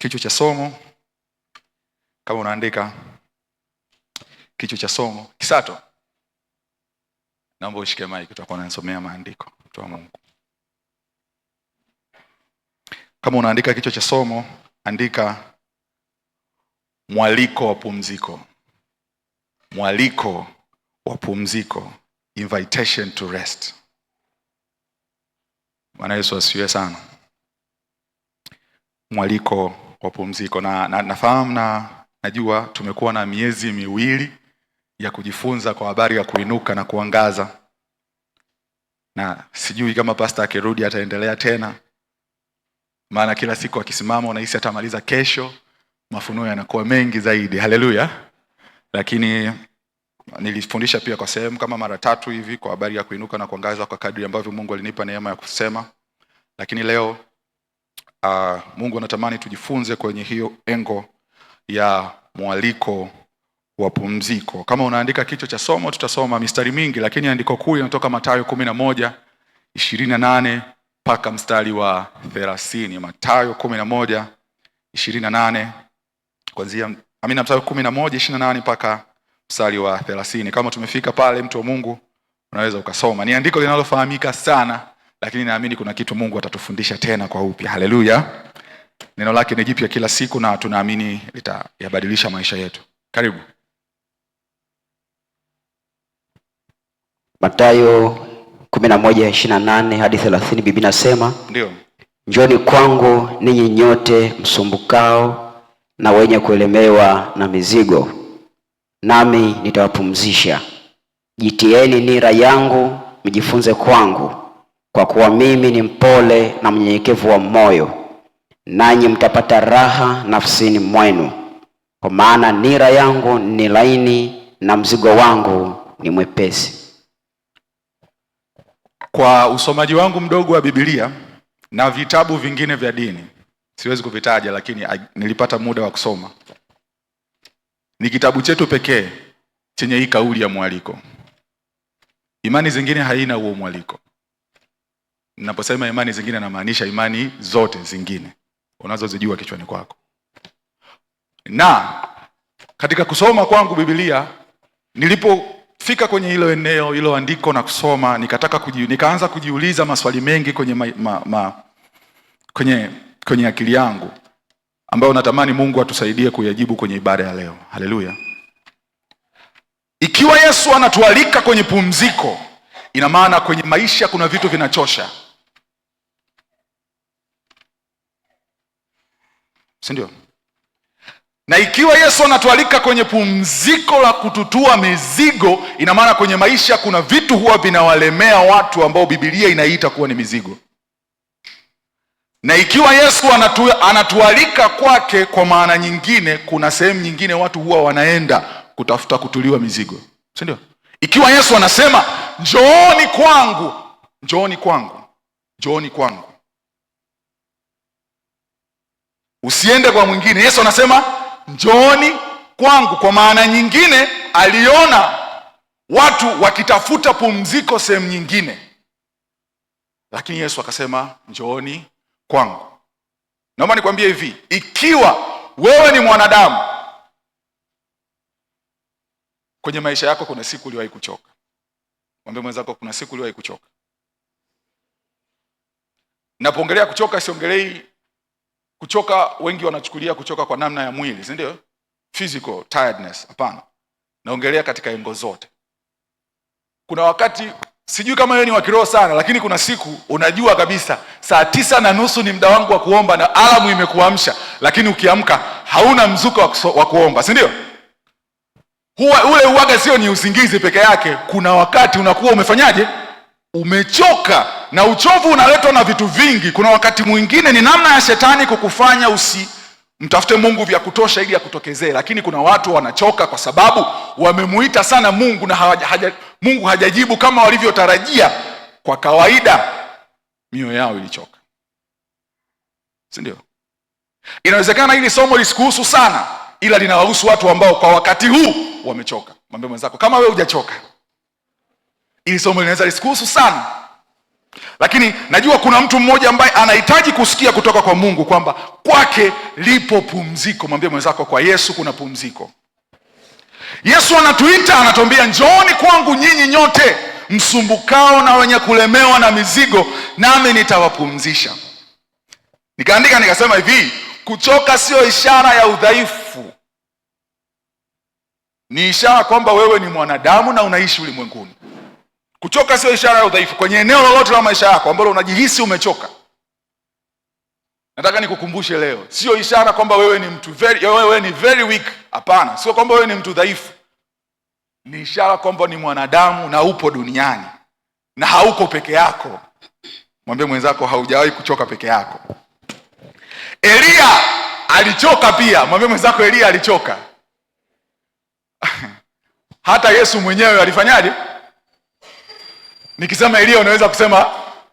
Kichwa cha somo, kama unaandika kichwa cha somo, Kisato, naomba ushike mic, tutakuwa tunasomea maandiko ya Mungu. Kama unaandika kichwa cha somo, andika mwaliko wa pumziko. Mwaliko wa pumziko, invitation to rest. Bwana Yesu asifiwe sana. Mwaliko wa pumziko. Nafahamu na najua tumekuwa na miezi miwili ya kujifunza kwa habari ya kuinuka na kuangaza. Na sijui kama pastor akirudi ataendelea tena. Maana kila siku akisimama unahisi atamaliza kesho, mafunuo yanakuwa mengi zaidi. Haleluya. Lakini nilifundisha pia kwa sehemu kama mara 3 hivi kwa habari ya kuinuka na kuangaza kwa kadri ambavyo Mungu alinipa neema ya kusema. Lakini leo Mungu anatamani tujifunze kwenye hiyo engo ya mwaliko wa pumziko. Kama unaandika kichwa cha somo, tutasoma mistari mingi, lakini andiko kuu linatoka Mathayo 11:28 mpaka mstari wa 30. Mathayo 11:28 kuanzia Mathayo 11:28 mpaka mstari wa 30. Kama tumefika pale, mtu wa Mungu, unaweza ukasoma. Ni andiko linalofahamika sana, lakini naamini kuna kitu Mungu atatufundisha tena kwa upya. Haleluya. Neno lake ni jipya kila siku na tunaamini litayabadilisha maisha yetu. Karibu. Mathayo 11:28 hadi 30, Biblia inasema, ndio, njoni kwangu ninyi nyote msumbukao na wenye kuelemewa na mizigo, nami nitawapumzisha. Jitieni nira yangu, mjifunze kwangu, kwa kuwa mimi ni mpole na mnyenyekevu wa moyo, nanyi mtapata raha nafsini mwenu, kwa maana nira yangu ni laini na mzigo wangu ni mwepesi. Kwa usomaji wangu mdogo wa Biblia na vitabu vingine vya dini, siwezi kuvitaja, lakini nilipata muda wa kusoma, ni kitabu chetu pekee chenye hii kauli ya mwaliko. Imani zingine haina huo mwaliko. Ninaposema imani zingine namaanisha imani zote zingine unazozijua kichwani kwako. Na katika kusoma kwangu Biblia, nilipofika kwenye hilo eneo, hilo andiko na kusoma, nikaanza kujiuliza maswali mengi kwenye akili yangu, ambayo natamani Mungu atusaidie kuyajibu kwenye ibada ya leo. Haleluya. Ikiwa Yesu anatualika kwenye pumziko, ina maana kwenye maisha kuna vitu vinachosha. Si ndio? Na ikiwa Yesu anatualika kwenye pumziko la kututua mizigo, ina maana kwenye maisha kuna vitu huwa vinawalemea watu ambao Biblia inaita kuwa ni mizigo. Na ikiwa Yesu anatualika kwake, kwa maana nyingine, kuna sehemu nyingine watu huwa wanaenda kutafuta kutuliwa mizigo. Si ndio? Ikiwa Yesu anasema njooni kwangu, njooni kwangu, njooni kwangu, usiende kwa mwingine. Yesu anasema njooni kwangu. Kwa maana nyingine, aliona watu wakitafuta pumziko sehemu nyingine, lakini Yesu akasema njooni kwangu. Naomba nikwambie hivi, ikiwa wewe ni mwanadamu, kwenye maisha yako kuna siku uliwahi kuchoka. Mwambie mwenzako kuna siku uliwahi kuchoka. Napoongelea kuchoka, siongelei kuchoka wengi wanachukulia kuchoka kwa namna ya mwili, si ndio? Physical tiredness, hapana. Naongelea katika engo zote. Kuna wakati, sijui kama wewe ni wa kiroho sana, lakini kuna siku unajua kabisa saa 9:30 ni muda wangu wa kuomba na alamu imekuamsha, lakini ukiamka hauna mzuka wa kuomba, si ndio? Ule uwaga sio ni usingizi peke yake, kuna wakati unakuwa umefanyaje? Umechoka, na uchovu unaletwa na vitu vingi. Kuna wakati mwingine ni namna ya shetani kukufanya usimtafute Mungu vya kutosha ili akutokezee. Lakini kuna watu wanachoka kwa sababu wamemuita sana Mungu na Mungu hajajibu kama walivyotarajia. Kwa kawaida mioyo yao ilichoka, si ndio? Inawezekana hili somo lisikuhusu sana, ila linawahusu watu ambao kwa wakati huu wamechoka. Mwambie mwenzako kama wewe hujachoka, hili somo linaweza lisikuhusu sana, Lakini najua kuna mtu mmoja ambaye anahitaji kusikia kutoka kwa Mungu kwamba kwake lipo pumziko. Mwambie mwenzako, kwa Yesu kuna pumziko. Yesu anatuita, anatuambia njooni kwangu nyinyi nyote msumbukao na wenye kulemewa na mizigo, nami nitawapumzisha. Nikaandika nikasema hivi, kuchoka sio ishara ya udhaifu. Ni ishara kwamba wewe ni mwanadamu na unaishi ulimwenguni. Kuchoka sio ishara ya udhaifu. Kwenye eneo lolote la maisha yako ambalo unajihisi umechoka, nataka nikukumbushe leo, sio ishara kwamba wewe ni very weak. Hapana, sio kwamba wewe ni mtu dhaifu. Ni ishara kwamba ni mwanadamu na upo duniani na hauko peke yako. Mwambie mwenzako, haujawahi kuchoka peke yako. Elia alichoka pia. Mwambie mwenzako, Elia alichoka. Hata Yesu mwenyewe alifanyaje? Nikisema Elia unaweza kusema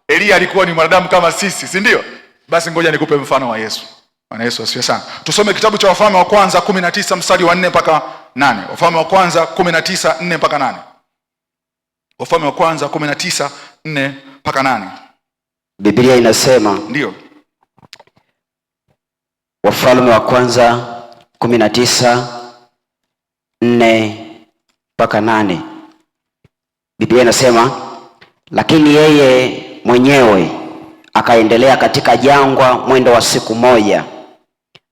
Elia alikuwa ni mwanadamu kama sisi, si ndio? Basi ngoja nikupe mfano wa Yesu. Bwana Yesu asifiwe sana. Tusome kitabu cha Wafalme wa kwanza 19 mstari wa 4 mpaka 8. Wafalme wa kwanza 19 4 mpaka 8. Wafalme wa kwanza 19 4 mpaka 8. Biblia inasema, ndio. Wafalme wa kwanza 19 4 mpaka 8. Biblia inasema, lakini yeye mwenyewe akaendelea katika jangwa mwendo wa siku moja,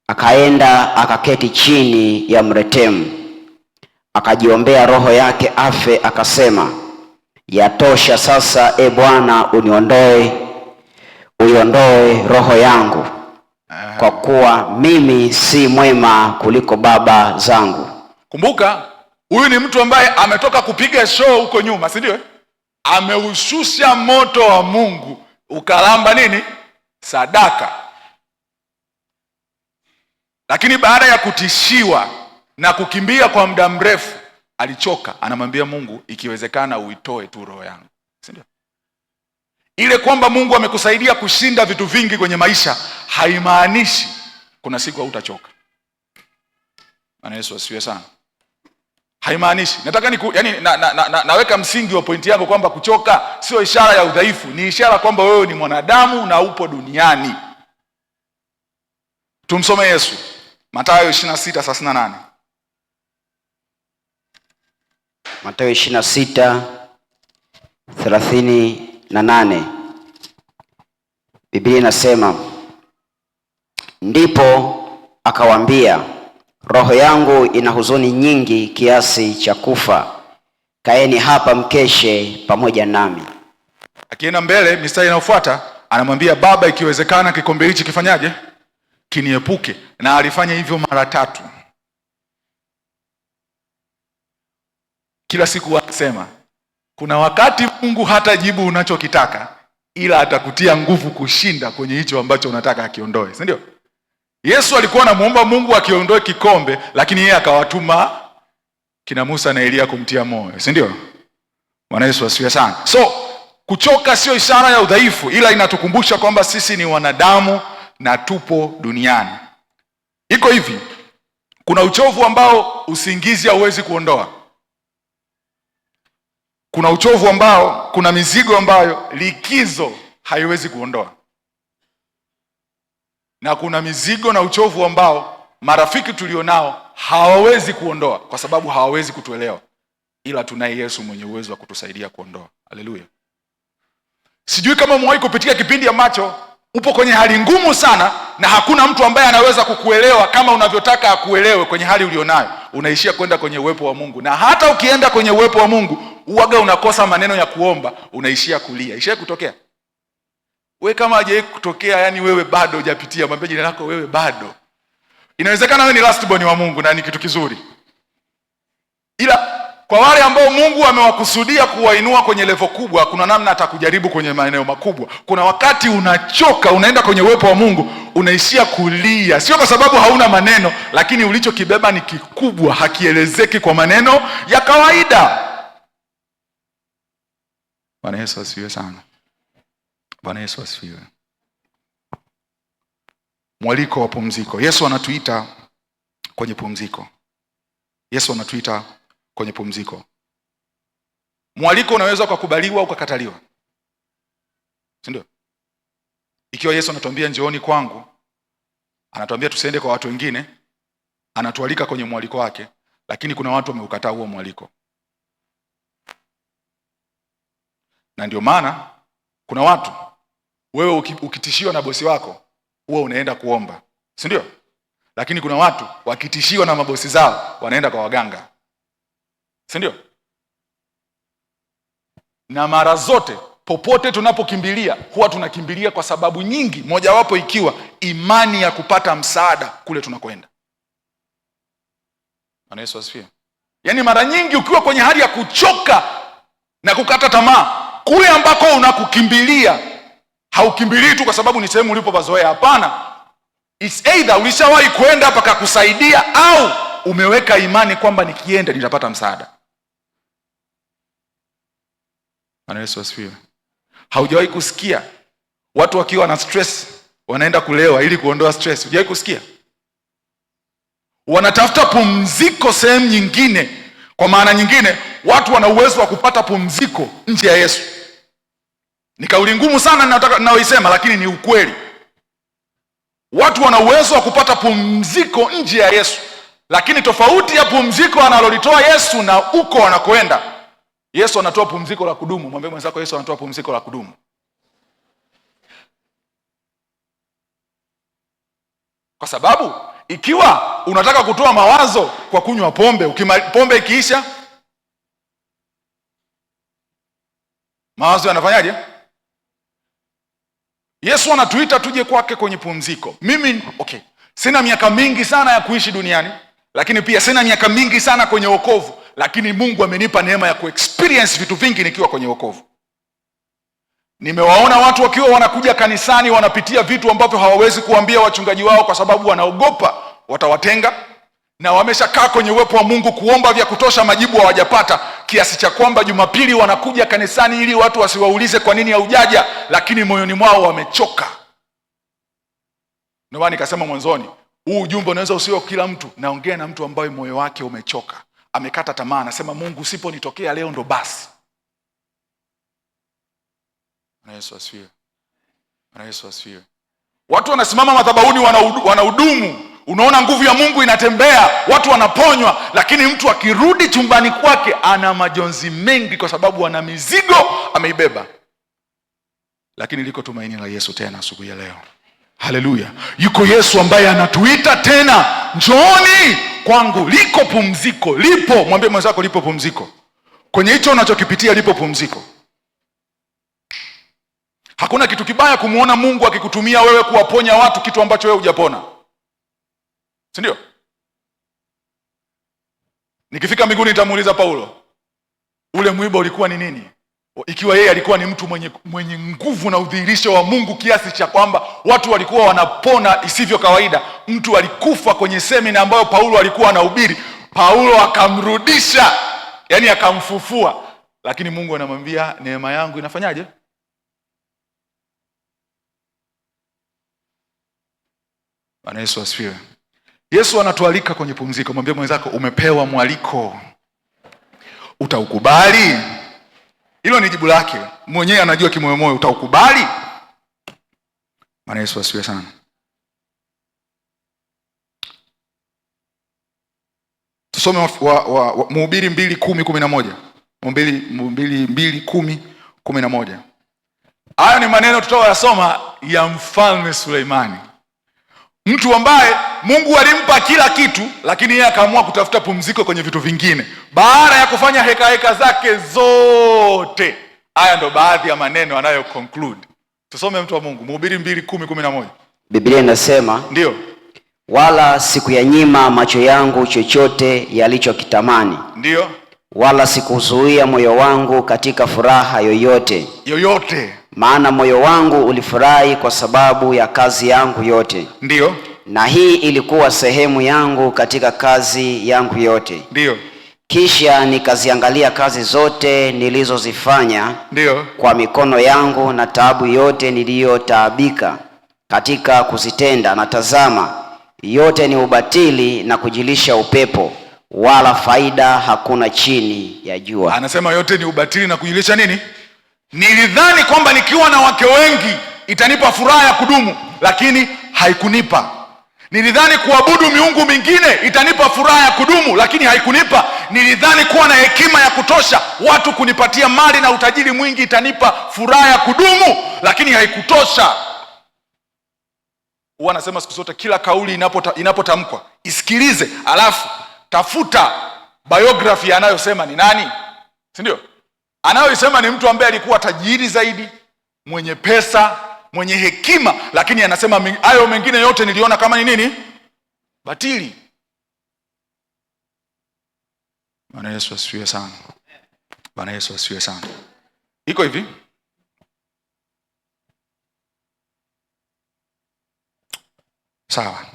akaenda akaketi chini ya mretemu, akajiombea roho yake afe, akasema, yatosha sasa, e Bwana, uiondoe roho yangu, kwa kuwa mimi si mwema kuliko baba zangu. Kumbuka, huyu ni mtu ambaye ametoka kupiga show huko nyuma, si ndio? Ameushusha moto wa Mungu ukalamba nini? Sadaka. Lakini baada ya kutishiwa na kukimbia kwa muda mrefu, alichoka. Anamwambia Mungu, ikiwezekana uitoe tu roho yangu, si ndio? Ile kwamba Mungu amekusaidia kushinda vitu vingi kwenye maisha haimaanishi kuna siku hautachoka. Bwana Yesu asifiwe sana. Haimaanishi. Nataka naweka msingi wa pointi yangu kwamba kuchoka sio ishara ya udhaifu, ni ishara kwamba wewe ni mwanadamu na upo duniani. Tumsome Yesu. Mathayo 26:38. Mathayo 26:38. Biblia inasema, ndipo akawaambia, roho yangu ina huzuni nyingi kiasi cha kufa, kaeni hapa mkeshe pamoja nami. Akienda mbele, mistari inayofuata anamwambia, Baba, ikiwezekana kikombe hichi kifanyaje? Kiniepuke. Na alifanya hivyo mara 3. Kila siku anasema kuna wakati Mungu hatajibu unachokitaka, ila atakutia nguvu kushinda kwenye hicho ambacho unataka akiondoe, si ndio? Yesu alikuwa anamuomba Mungu akiondoe kikombe, lakini yeye akawatuma kina Musa na Elia kumtia moyo, si ndio? Bwana Yesu asifiwe sana. So kuchoka sio ishara ya udhaifu, ila inatukumbusha kwamba sisi ni wanadamu na tupo duniani. Iko hivi, kuna uchovu ambao usingizi hauwezi kuondoa. Kuna uchovu ambao, kuna mizigo ambayo likizo haiwezi kuondoa. Na kuna mizigo na uchovu ambao marafiki tulionao hawawezi kuondoa, kwa sababu hawawezi kutuelewa, ila tunaye Yesu mwenye uwezo wa kutusaidia kuondoa. Haleluya. Sijui kama umewahi kupitia kipindi ambacho upo kwenye hali ngumu sana na hakuna mtu ambaye anaweza kukuelewa kama unavyotaka akuelewe kwenye hali ulionayo. Unaishia kwenda kwenye uwepo wa Mungu, na hata ukienda kwenye uwepo wa Mungu uwaga unakosa maneno ya kuomba, unaishia kulia. Ishia kutokea? Wewe kama hajawahi kutokea, yani wewe bado hujapitia, mwambie jina lako, wewe bado. Inawezekana wewe ni last born wa Mungu na ni kitu kizuri, ila kwa wale ambao Mungu amewakusudia kuwainua kwenye level kubwa, kuna namna atakujaribu kwenye maeneo makubwa. Kuna wakati unachoka, unaenda kwenye uwepo wa Mungu, unaishia kulia, sio kwa sababu hauna maneno, lakini ulichokibeba ni kikubwa, hakielezeki kwa maneno ya kawaida. Bwana Yesu asifiwe sana. Bwana Yesu asifiwe. Mwaliko wa pumziko. Yesu anatuita kwenye pumziko. Yesu anatuita kwenye pumziko. Mwaliko unaweza ukakubaliwa au ukakataliwa. si ndio? Ikiwa Yesu anatuambia njooni kwangu, anatuambia tusiende kwa watu wengine, anatualika kwenye mwaliko wake, lakini kuna watu wameukataa huo mwaliko. Na ndio maana kuna watu, wewe ukitishiwa na bosi wako huwa unaenda kuomba, si ndio? Lakini kuna watu wakitishiwa na mabosi zao wanaenda kwa waganga, si ndio? Na mara zote popote tunapokimbilia huwa tunakimbilia kwa sababu nyingi, mojawapo ikiwa imani ya kupata msaada kule tunakoenda. Bwana Yesu asifiwe. Yaani mara nyingi ukiwa kwenye hali ya kuchoka na kukata tamaa, kule ambako unakukimbilia haukimbilii tu kwa sababu ni sehemu ulipopazoea. Hapana, it's either ulishawahi kwenda pakakusaidia au umeweka imani kwamba nikienda nitapata msaada. Bwana Yesu asifiwe. Haujawahi kusikia watu wakiwa na stress wanaenda kulewa ili kuondoa stress? Hujawahi kusikia? Wanatafuta pumziko sehemu nyingine. Kwa maana nyingine, watu wana uwezo wa kupata pumziko nje ya Yesu. Ni kauli ngumu sana ninayoisema, lakini ni ukweli. Watu wana uwezo wa kupata pumziko nje ya Yesu, lakini tofauti ya pumziko analolitoa Yesu na uko wanakoenda. Yesu anatoa pumziko la kudumu. Mwambie mwenzako, Yesu anatoa pumziko la kudumu. Kwa sababu ikiwa unataka kutoa mawazo kwa kunywa pombe, pombe ikiisha, mawazo yanafanyaje? Yesu anatuita tuje kwake kwenye pumziko. Mimi sina miaka mingi sana ya kuishi duniani, lakini pia sina miaka mingi sana kwenye wokovu, lakini Mungu amenipa neema ya kuexperience vitu vingi nikiwa kwenye wokovu. Nimewaona watu wakiwa wanakuja kanisani wanapitia vitu ambavyo hawawezi kuambia wachungaji wao kwa sababu wanaogopa watawatenga, na wameshakaa kwenye uwepo wa Mungu kuomba vya kutosha, majibu hawajapata, kiasi cha kwamba Jumapili wanakuja kanisani ili watu wasiwaulize kwa nini haujaja, lakini moyoni mwao wamechoka. Ndio maana nikasema mwanzoni, huu ujumbe unaweza usio kila mtu. Naongea na mtu ambaye moyo wake umechoka, amekata tamaa, anasema Mungu usiponitokea leo ndo basi. Bwana Yesu asifiwe. Bwana Yesu asifiwe. Watu wanasimama madhabahuni wanahudumu, unaona nguvu ya Mungu inatembea, watu wanaponywa, lakini mtu akirudi chumbani kwake ana majonzi mengi kwa sababu ana mizigo ameibeba. Lakini liko tumaini la Yesu tena asubuhi ya leo. Haleluya. Yuko Yesu ambaye anatuita tena, njooni kwangu, liko pumziko, lipo. Mwambie mwenzako, lipo pumziko. Kwenye hicho unachokipitia lipo pumziko. Hakuna kitu kibaya kumuona Mungu akikutumia wewe kuwaponya watu kitu ambacho wewe hujapona, si ndio? Nikifika mbinguni nitamuuliza Paulo, ule mwiba ulikuwa ni nini? Ikiwa yeye alikuwa ni mtu mwenye nguvu na udhihirisho wa Mungu kiasi cha kwamba watu walikuwa wanapona isivyo kawaida. Mtu alikufa kwenye semina ambayo Paulo alikuwa anahubiri, Paulo akamrudisha, yani akamfufua. Lakini Mungu anamwambia neema yangu inafanyaje? Bwana Yesu asifiwe. Yesu anatualika kwenye pumziko. Mwambie mwenzako, umepewa mwaliko, utaukubali? Hilo ni jibu lake mwenyewe, anajua kimoyomoyo, utaukubali? Bwana Yesu asifiwe sana. Tusome Mhubiri 2:10-11. Mhubiri 2:10-11. Hayo ni maneno tutakayoyasoma ya Mfalme Suleimani, mtu ambaye Mungu alimpa kila kitu, lakini yeye akaamua kutafuta pumziko kwenye vitu vingine baada ya kufanya heka zake zote. Haya ndo baadhi ya maneno anayo conclude. Tusome mtu wa Mungu, Mhubiri 2:10-11. Biblia inasema, ndio, wala sikuyanyima macho yangu chochote yalichokitamani, ndio, wala sikuzuia moyo wangu katika furaha yoyote. Maana moyo wangu ulifurahi kwa sababu ya kazi yangu yote. Ndio. Na hii ilikuwa sehemu yangu katika kazi yangu yote. Ndio. Kisha nikaziangalia kazi zote nilizozifanya, ndio, kwa mikono yangu na taabu yote niliyotaabika katika kuzitenda, na tazama, yote ni ubatili na kujilisha upepo, wala faida hakuna chini ya jua. Anasema yote ni ubatili na kujilisha nini? Nilidhani kwamba nikiwa na wake wengi itanipa furaha ya kudumu, lakini haikunipa. Nilidhani kuabudu miungu mingine itanipa furaha ya kudumu, lakini haikunipa. Nilidhani kuwa na hekima ya kutosha, watu kunipatia mali na utajiri mwingi itanipa furaha ya kudumu, lakini haikutosha. Huwa anasema siku zote kila kauli inapotamkwa isikilize, alafu tafuta biography anayosema ni nani, si ndio? Anayosema ni mtu ambaye alikuwa tajiri zaidi, mwenye pesa, mwenye hekima, lakini anasema hayo mengine yote niliona kama ni nini? Batili. Bwana Yesu asifiwe sana. Bwana Yesu asifiwe sana. Iko hivi, sawa.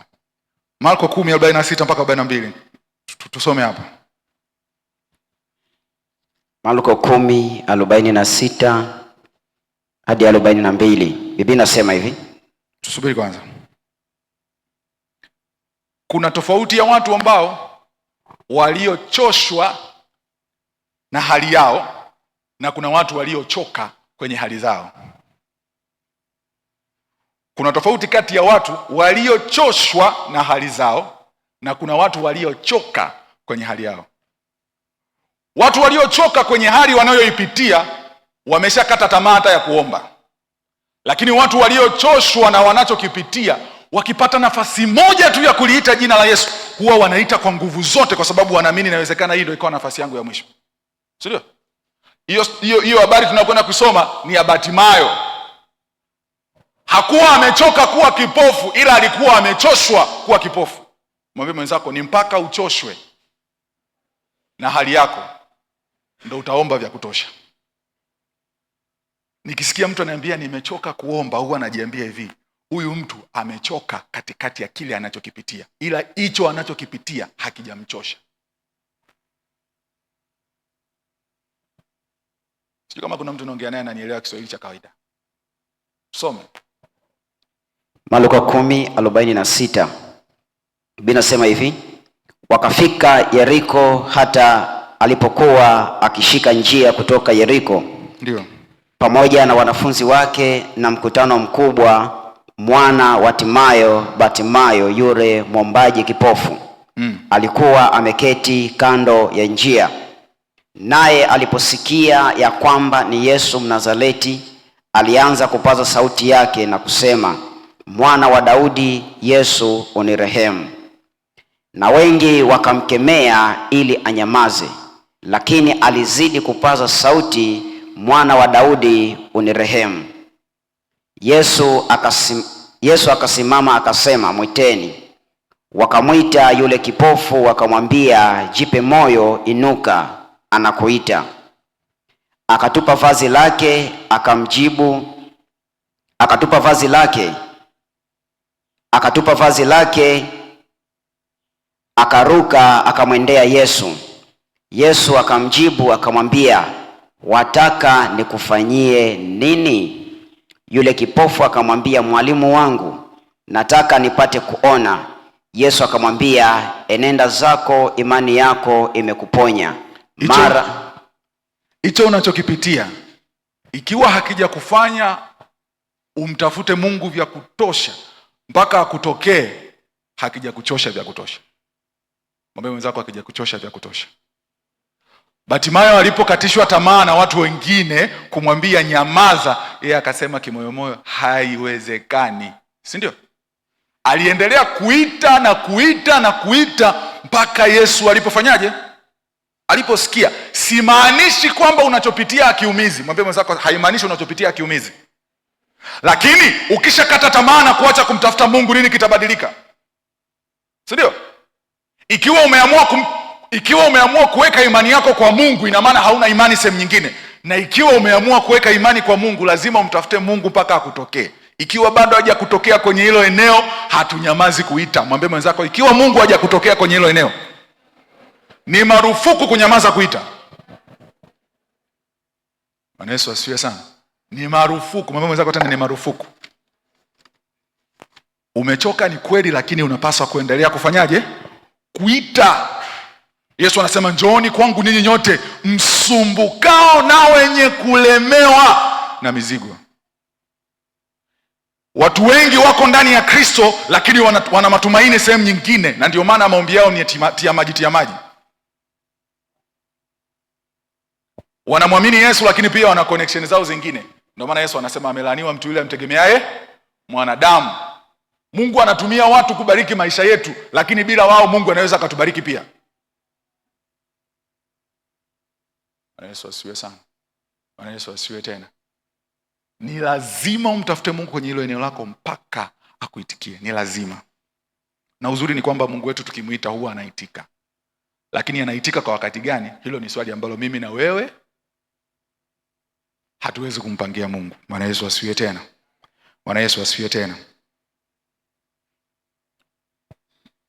Marko 10:46 mpaka 42. Tusome hapa. Marko 10:46 hadi 42. Biblia inasema hivi. Tusubiri kwanza. Kuna tofauti ya watu ambao waliochoshwa na hali yao na kuna watu waliochoka kwenye hali zao. Kuna tofauti kati ya watu waliochoshwa na hali zao na kuna watu waliochoka kwenye hali yao. Watu waliochoka kwenye hali wanayoipitia wameshakata tamaa hata ya kuomba. Lakini watu waliochoshwa na wanachokipitia, wakipata nafasi moja tu ya kuliita jina la Yesu, huwa wanaita kwa nguvu zote, kwa sababu wanaamini inawezekana hii ndio ikawa nafasi yangu ya mwisho. Sio? Hiyo habari tunakwenda kusoma ni ya Bartimayo. Hakuwa amechoka kuwa kipofu, ila alikuwa amechoshwa kuwa kipofu. Mwambie mwenzako, ni mpaka uchoshwe na hali yako ndio utaomba vya kutosha. Nikisikia mtu ananiambia nimechoka kuomba, huwa anajiambia hivi, huyu mtu amechoka katikati ya kile anachokipitia, ila hicho anachokipitia hakijamchosha. Sio kama kuna mtu anaongea naye ananielewa Kiswahili cha kawaida. Some Marko 10:46. Biblia inasema hivi, wakafika Yeriko, hata alipokuwa akishika njia kutoka Yeriko, ndio, pamoja na wanafunzi wake na mkutano mkubwa, mwana wa Bartimayo yule mwombaji kipofu alikuwa ameketi kando ya njia. Naye aliposikia ya kwamba ni Yesu Mnazareti, alianza kupaza sauti yake na kusema, Mwana wa Daudi, Yesu unirehemu. Na wengi wakamkemea ili anyamaze, lakini alizidi kupaza sauti, Mwana wa Daudi unirehemu. Yesu akasimama akasema, mwiteni. Wakamwita yule kipofu, wakamwambia, jipe moyo, inuka, anakuita. Akatupa vazi lake, akaruka akamwendea Yesu. Yesu akamjibu akamwambia, wataka nikufanyie nini? Yule kipofu akamwambia, mwalimu wangu, nataka nipate kuona. Yesu akamwambia, enenda zako, imani yako imekuponya. Mara hicho unachokipitia, ikiwa hakija kufanya umtafute Mungu vya kutosha mpaka akutokee, hakija kuchosha vya kutosha. Mwambie mwenzako, hakija kuchosha vya kutosha. Bartimayo alipokatishwa tamaa na watu wengine kumwambia nyamaza, yeye akasema kimoyomoyo, haiwezekani, si ndio? Aliendelea kuita na kuita na kuita mpaka Yesu alipofanyaje? Aliposikia. Simaanishi kwamba unachopitia akiumizi. Mwambie mwenzako, haimaanishi unachopitia akiumizi. Lakini ukishakata tamaa na kuacha kumtafuta Mungu, nini kitabadilika? Si ndio? Ikiwa umeamua kuweka imani yako kwa Mungu, ina maana hauna imani sehemu nyingine. Na ikiwa umeamua kuweka imani kwa Mungu, lazima umtafute Mungu mpaka akutokee. Ikiwa bado hajakutokea kwenye hilo eneo, hatunyamazi kuita. Mwambie mwenzako, ikiwa Mungu hajakutokea kwenye hilo eneo, ni marufuku kunyamaza kuita. Bwana Yesu asifiwe sana. Ni marufuku. Mwambie mwenzako tena, ni marufuku. Umechoka ni kweli, lakini unapaswa kuendelea kufanyaje? Kuita. Yesu anasema, njooni kwangu ninyi nyote msumbukao na wenye kulemewa, na mizigo. Watu wengi wako ndani ya Kristo lakini wana matumaini sehemu nyingine, na ndio maana maombi yao ni tia maji. Wanamwamini Yesu lakini pia wana connection zao zingine. Ndio maana Yesu anasema amelaaniwa mtu yule amtegemeaye mwanadamu. Mungu anatumia watu kubariki maisha yetu, lakini bila wao Mungu anaweza akatubariki pia. Yesu asiwe sana. Yesu asiwe tena. Ni lazima umtafute Mungu kwenye hilo eneo lako mpaka akuitikie. Ni lazima. Na uzuri ni kwamba Mungu wetu tukimuita huwa anaitika. Lakini anaitika kwa wakati gani? Hilo ni swali ambalo mimi na wewe hatuwezi kumpangia Mungu. Bwana Yesu asifiwe tena. Bwana Yesu asifiwe tena.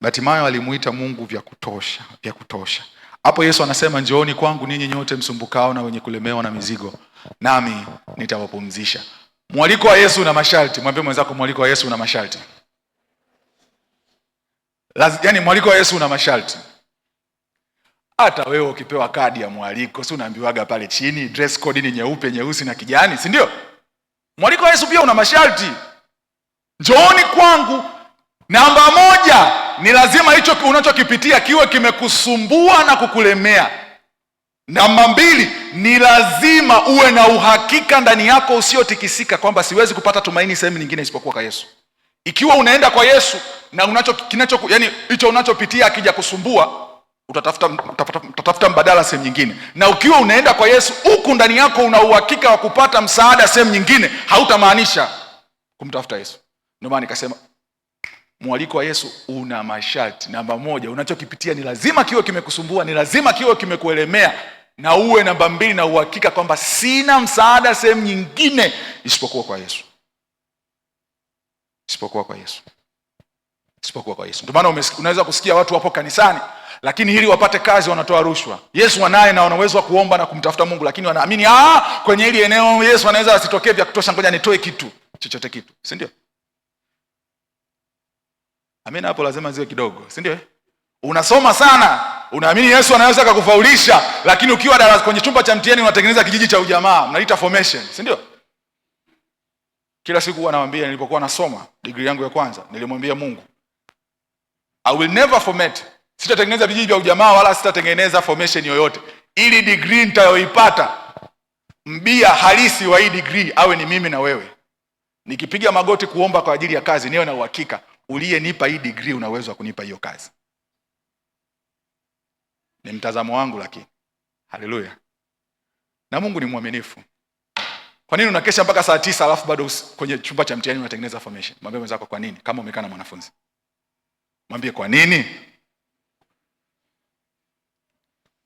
Bartimayo alimuita Mungu vya kutosha. Hapo Yesu anasema njooni kwangu ninyi nyote msumbukao na wenye kulemewa na mizigo, nami nitawapumzisha. Mwaliko wa Yesu una masharti. Mwambie mwenzako mwaliko wa Yesu una masharti. Yaani mwaliko wa Yesu una masharti. Hata wewe ukipewa kadi ya mwaliko, si unaambiwaga pale chini dress code ni nyeupe, nyeusi na kijani, si ndio? Mwaliko wa Yesu pia una masharti. Njooni kwangu. Namba 1, ni lazima hicho unachokipitia kiwe kimekusumbua na kukulemea. Namba 2, ni lazima uwe na uhakika ndani yako usiotikisika kwamba siwezi kupata tumaini sehemu nyingine isipokuwa kwa Yesu. Ikiwa unaenda kwa Yesu na yani hicho unachopitia akija kusumbua, utatafuta mbadala sehemu nyingine. Na ukiwa unaenda kwa Yesu huku ndani yako una uhakika wa kupata msaada sehemu nyingine, hautamaanisha kumtafuta Yesu. Ndio maana nikasema mwaliko wa Yesu una masharti. Namba 1, unachokipitia ni lazima kiwe kimekusumbua, ni lazima kiwe kimekuelemea, na uwe namba 2 na uhakika kwamba sina msaada sehemu nyingine isipokuwa kwa Yesu. Isipokuwa kwa Yesu. Ndio maana unaweza kusikia watu wapo kanisani lakini ili wapate kazi wanatoa rushwa. Yesu wanaye na wana uwezo wa kuomba na kumtafuta Mungu, lakini wanaamini kwenye hili eneo Yesu anaweza asitokee vya kutosha, ngoja nitoe chochote kitu, si ndio? Amina, hapo lazima ziwe kidogo, si ndio? Unasoma sana, unaamini Yesu anaweza akakufaulisha, lakini ukiwa darasa kwenye chumba cha mtihani unatengeneza kijiji cha ujamaa, mnaita formation, si ndio? Kila siku huwa nawaambia, nilipokuwa nasoma degree yangu ya kwanza, nilimwambia Mungu, I will never format. Sitatengeneza vijiji vya ujamaa wala sitatengeneza formation yoyote. Ili degree nitayoipata, mbia halisi wa hii degree awe ni mimi na wewe. Nikipiga magoti kuomba kwa ajili ya kazi, niwe na uhakika uliyenipa hii degree una uwezo wa kunipa hiyo kazi. Ni mtazamo wangu lakini. Haleluya. Na Mungu ni mwaminifu. Kwa nini unakesha mpaka saa 9 alafu bado kwenye chumba cha mtihani unatengeneza formation? Mwambie mwenzako kwa nini? Kama umekaa na mwanafunzi, mwambie kwa nini?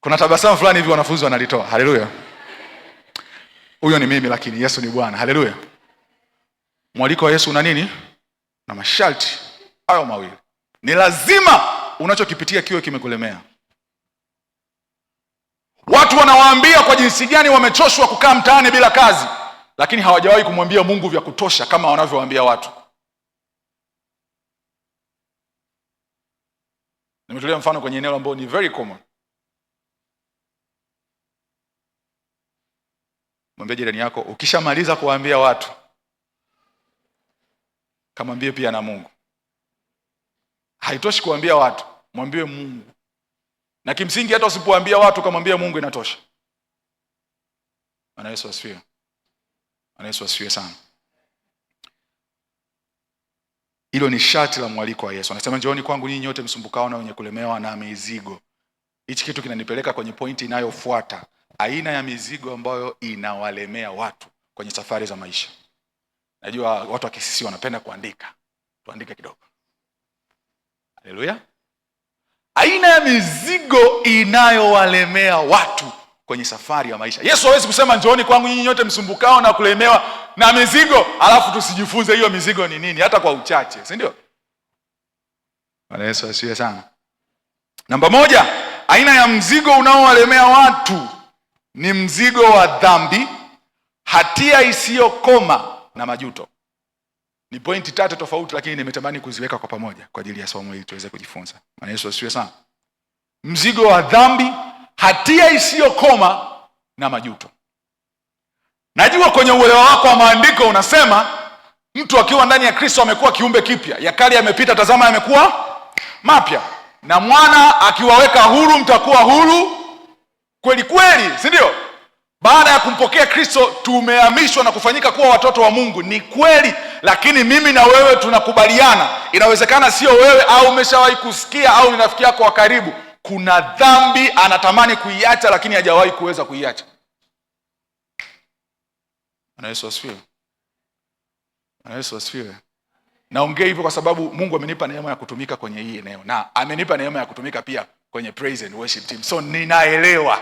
Kuna tabasamu fulani hivi wanafunzi wanalitoa. Haleluya. Huyo ni mimi lakini Yesu ni Bwana. Haleluya. Mwaliko wa Yesu una nini? Na masharti hayo mawili. Ni lazima unachokipitia kiwe kimekulemea. Watu wanawaambia kwa jinsi gani wamechoshwa kukaa mtaani bila kazi, lakini hawajawahi kumwambia Mungu vya kutosha kama wanavyowaambia watu. Nimetolea mfano kwenye eneo ambalo ni very common. Mwambie jirani yako, ukishamaliza kuwaambia watu, kamwambie pia na Mungu. Haitoshi kuambia watu, mwambie Mungu. Na kimsingi hata usipoambia watu kamwambia Mungu inatosha. Bwana Yesu asifiwe. Bwana Yesu asifiwe sana. Hilo ni sharti la mwaliko wa Yesu. Anasema njooni kwangu nyinyi nyote msumbukao na wenye kulemewa na mizigo. Hichi kitu kinanipeleka kwenye pointi inayofuata. Aina ya mizigo ambayo inawalemea watu kwenye safari za maisha. Najua watu wa Kisisi wanapenda kuandika. Tuandike kidogo. Haleluya. Aina ya mizigo inayowalemea watu kwenye safari ya maisha. Yesu hawezi kusema njooni kwangu nyinyi nyote msumbukao na kulemewa na mizigo, alafu tusijifunze hiyo mizigo ni nini hata kwa uchache, si ndio? Bwana Yesu asifiwe sana. Namba 1, aina ya mzigo unaowalemea watu ni mzigo wa dhambi, hatia isiyokoma na majuto. Ni pointi 3 tofauti, lakini nimetamani kuziweka kwa pamoja kwa ajili ya somo hili tuweze kujifunza. Bwana Yesu asifiwe sana. Mzigo wa dhambi, hatia isiyokoma na majuto. Najua kwenye uelewa wako wa maandiko unasema mtu akiwa ndani ya Kristo amekuwa kiumbe kipya, ya kale yamepita, tazama yamekuwa mapya. Na mwana akiwaweka huru, mtakuwa huru kweli kweli, si ndio? Baada ya kumpokea Kristo tumehamishwa na kufanyika kuwa watoto wa Mungu, ni kweli. Lakini mimi na wewe tunakubaliana, inawezekana sio wewe au umeshawahi kusikia au ni rafiki yako wa karibu, kuna dhambi anatamani kuiacha lakini hajawahi kuweza kuiacha. Bwana Yesu asifiwe. Bwana Yesu asifiwe. Naongea hivyo kwa sababu Mungu amenipa neema ya kutumika kwenye hii eneo, na amenipa neema ya kutumika pia kwenye praise and worship team. So ninaelewa.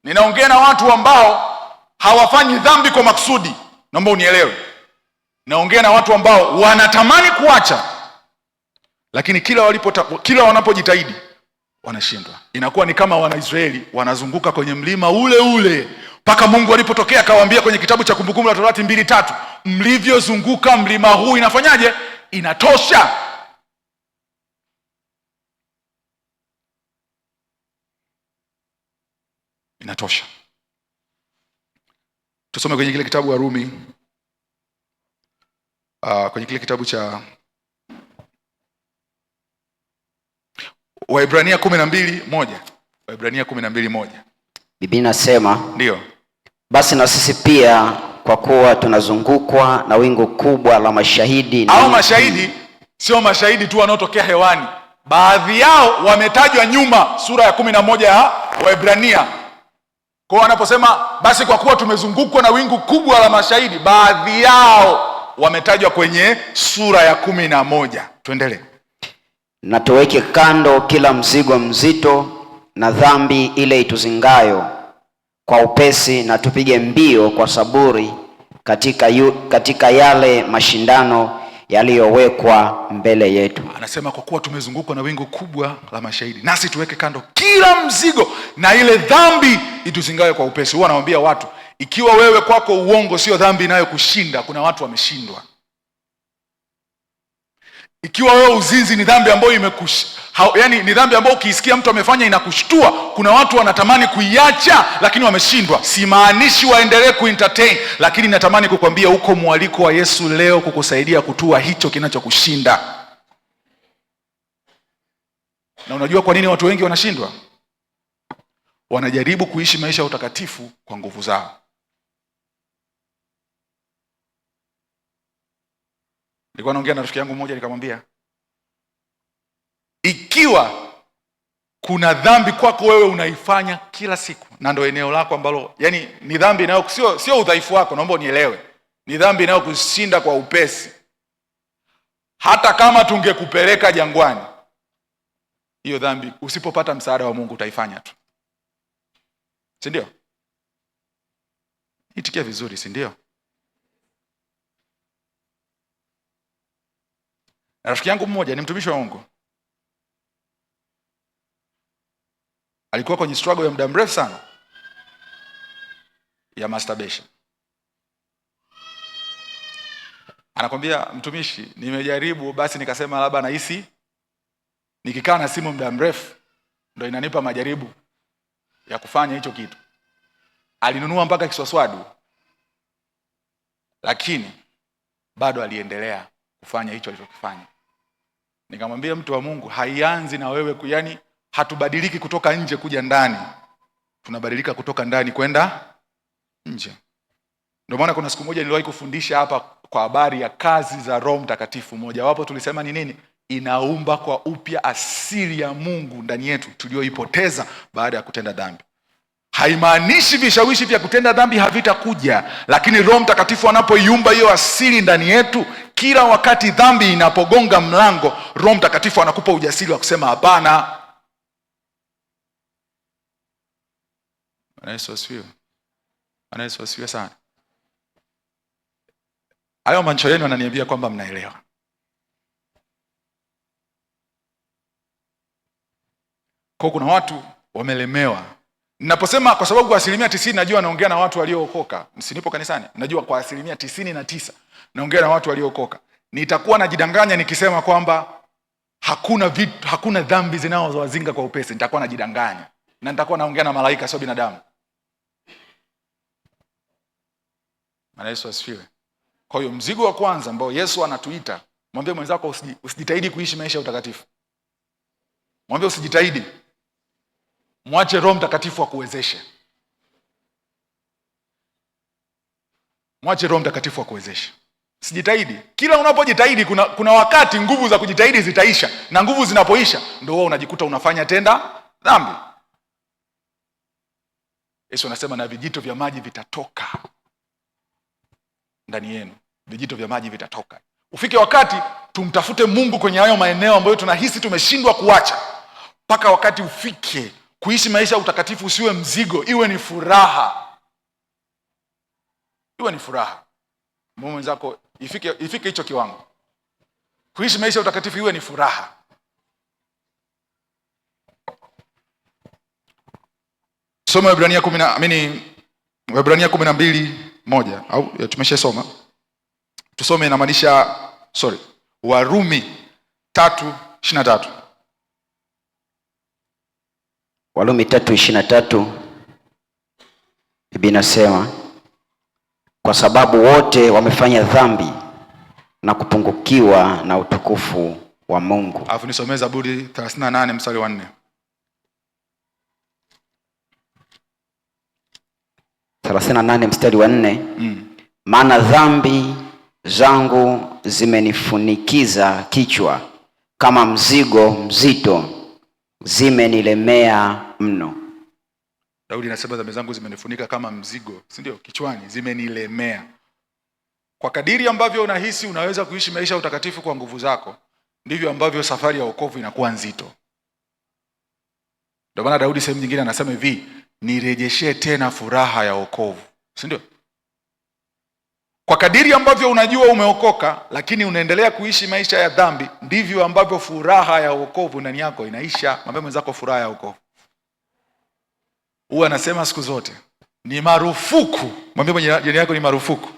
Ninaongea na watu ambao hawafanyi dhambi kwa makusudi. Naomba unielewe. Naongea na watu ambao wanatamani kuacha, lakini kila wanapojitahidi wanashindwa. Inakuwa ni kama Wanaisraeli wanazunguka kwenye mlima ule ule mpaka Mungu alipotokea akawaambia kwenye kitabu cha Kumbukumbu la Torati 2:3, mlivyozunguka mlima huu inafanyaje? Inatosha. Inatosha. Tusome kwenye kile kitabu wa Rumi, kwenye kile kitabu cha Waebrania 12:1. Waebrania 12:1. Biblia inasema, ndio, basi na sisi pia kwa kuwa tunazungukwa na wingu kubwa la mashahidi. Au mashahidi sio mashahidi tu wanaotokea hewani, baadhi yao wametajwa nyuma sura ya 11 ya Waebrania. Kwa wanaposema basi kwa kuwa tumezungukwa na wingu kubwa la mashahidi, baadhi yao wametajwa kwenye sura ya 11. Tuendelee. Na tuweke kando kila mzigo mzito na dhambi ile ituzingayo kwa upesi, na tupige mbio kwa saburi katika yale mashindano yaliyowekwa mbele yetu. Anasema kwa kuwa tumezungukwa na wingu kubwa la mashahidi, nasi tuweke kando kila mzigo na ile dhambi ituzingayo kwa upesi. Huwa nawaambia watu, ikiwa wewe kwako uongo sio dhambi inayokushinda, kuna watu wameshindwa. Ikiwa wewe uzinzi ni dhambi ambayo ni dhambi ambayo ukiisikia mtu amefanya inakushtua, kuna watu wanatamani kuiacha lakini wameshindwa. Simaanishi waendelee kuentertain, lakini natamani kukwambia uko mwaliko wa Yesu leo kukusaidia kutua hicho kinachokushinda. Na unajua kwa nini watu wengi wanashindwa? Wanajaribu kuishi maisha ya utakatifu kwa nguvu zao. Nilikuwa naongea na rafiki yangu mmoja nikamwambia, ikiwa kuna dhambi kwako wewe unaifanya kila siku, na ndio eneo lako ambalo ni dhambi inayo sio udhaifu wako, naomba unielewe, ni dhambi inayokushinda kwa upesi, hata kama tungekupeleka jangwani, hiyo dhambi usipopata msaada wa Mungu utaifanya tu, si ndio? Itikia vizuri, si ndio? Rafiki yangu mmoja ni mtumishi wa Mungu, alikuwa kwenye struggle ya muda mrefu sana ya masturbation. Anakwambia, mtumishi, nimejaribu, basi nikasema labda nahisi nikikaa na simu muda mrefu ndio inanipa majaribu ya kufanya hicho kitu. Alinunua mpaka kiswaswadu, lakini bado aliendelea kufanya hicho alichokifanya. Nikamwambia, mtu wa Mungu, haianzi na wewe, hatubadiliki kutoka nje kuja ndani, tunabadilika kutoka ndani kwenda nje. Ndio maana kuna siku moja niliwahi kufundisha hapa kwa habari ya kazi za Roho Mtakatifu. Mojawapo tulisema ni nini? Inaumba kwa upya asili ya Mungu ndani yetu tulioipoteza baada ya kutenda dhambi. Haimaanishi vishawishi vya kutenda dhambi havitakuja, lakini Roho Mtakatifu anapoiumba hiyo asili ndani yetu, kila wakati dhambi inapogonga mlango, Roho Mtakatifu anakupa ujasiri wa kusema hapana. Bwana Yesu asifiwe. Bwana Yesu asifiwe sana. Hayo macho yenu yananiambia kwamba mnaelewa. Kwa kuna watu wamelemewa. Ninaposema kwa sababu kwa 90% najua naongea na watu waliookoka. Msinipo kanisani, najua kwa 99% naongea na watu waliookoka. Nitakuwa najidanganya nikisema kwamba hakuna dhambi zinazowazinga kwa upesi. Nitakuwa najidanganya. Na nitakuwa naongea na malaika, sio binadamu. Bwana Yesu asifiwe. Kwa hiyo mzigo wa kwanza ambao Yesu anatuita, mwambie mwenzako usijitahidi kuishi maisha ya utakatifu. Mwambie usijitahidi. Mwache Roho Mtakatifu akuwezeshe. Mwache Roho Mtakatifu akuwezeshe. Sijitahidi. Kila unapojitahidi kuna wakati nguvu za kujitahidi zitaisha, na nguvu zinapoisha ndio wewe unajikuta unafanya tenda dhambi. Yesu anasema na vijito vya maji vitatoka ndani yenu. Vijito vya maji vitatoka. Ufike wakati tumtafute Mungu kwenye hayo maeneo ambayo tunahisi tumeshindwa kuacha. Mpaka wakati ufike kuishi maisha ya utakatifu usiwe mzigo, iwe ni furaha. Iwe ni furaha. Mwenzako ifike hicho kiwango. Kuishi maisha ya utakatifu iwe ni furaha. Soma Waebrania 12:1 au tumeshasoma. Tusome inamaanisha Warumi 3:23. Warumi 3:23 Biblia inasema kwa sababu wote wamefanya dhambi na kupungukiwa na utukufu wa Mungu. Alafu nisomee Zaburi 38 mstari wa 4. 38 mstari wa 4. Maana dhambi zangu zimenifunikiza kichwa, kama mzigo mzito zimenilemea mno. Daudi anasema dhambi zangu zimenifunika kama mzigo, si ndio? Kichwani, zimenilemea. Kwa kadiri ambavyo unahisi unaweza kuishi maisha ya utakatifu kwa nguvu zako, ndivyo ambavyo safari ya wokovu inakuwa nzito. Ndio maana Daudi sehemu nyingine anasema hivi, nirejeshe tena furaha ya wokovu, si ndio? Kwa kadiri ambavyo unajua umeokoka lakini unaendelea kuishi maisha ya dhambi, ndivyo ambavyo furaha ya wokovu ndani yako inaisha. Mwambie mwenzako furaha ya wokovu. Huwa anasema siku zote ni marufuku. Mwambie jirani yako ni marufuku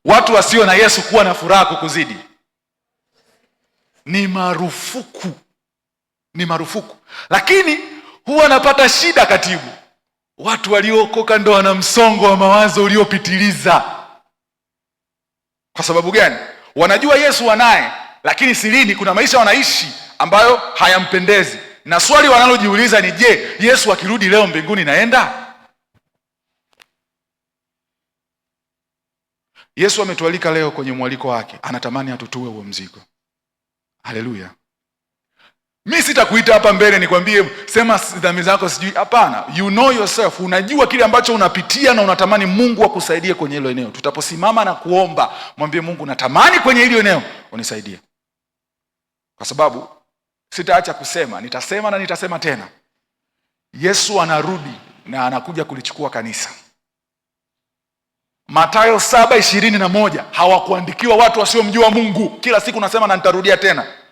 watu wasio na Yesu kuwa na furaha kukuzidi. Ni marufuku. Ni marufuku. Lakini huwa napata shida katibu. Watu waliookoka ndo wana msongo wa mawazo uliopitiliza. Kwa sababu gani? Wanajua Yesu wanaye, lakini sirini kuna maisha wanaishi ambayo hayampendezi. Na swali wanalojiuliza ni je, Yesu akirudi leo mbinguni naenda? Yesu ametualika leo kwenye mwaliko wake. Anatamani atutue huo mzigo. Haleluya. Mimi sitakuita hapa mbele nikwambie sema dhambi zako sijui. Hapana, you know yourself. Unajua kile ambacho unapitia na unatamani Mungu akusaidie kwenye hilo eneo. Tutaposimama na kuomba, mwambie Mungu natamani kwenye hilo eneo unisaidie. Kwa sababu sitaacha kusema, nitasema na nitasema tena. Yesu anarudi na anakuja kulichukua kanisa. Mathayo 7:21 hawakuandikiwa watu wasiomjua Mungu. Kila siku nasema na nitarudia tena.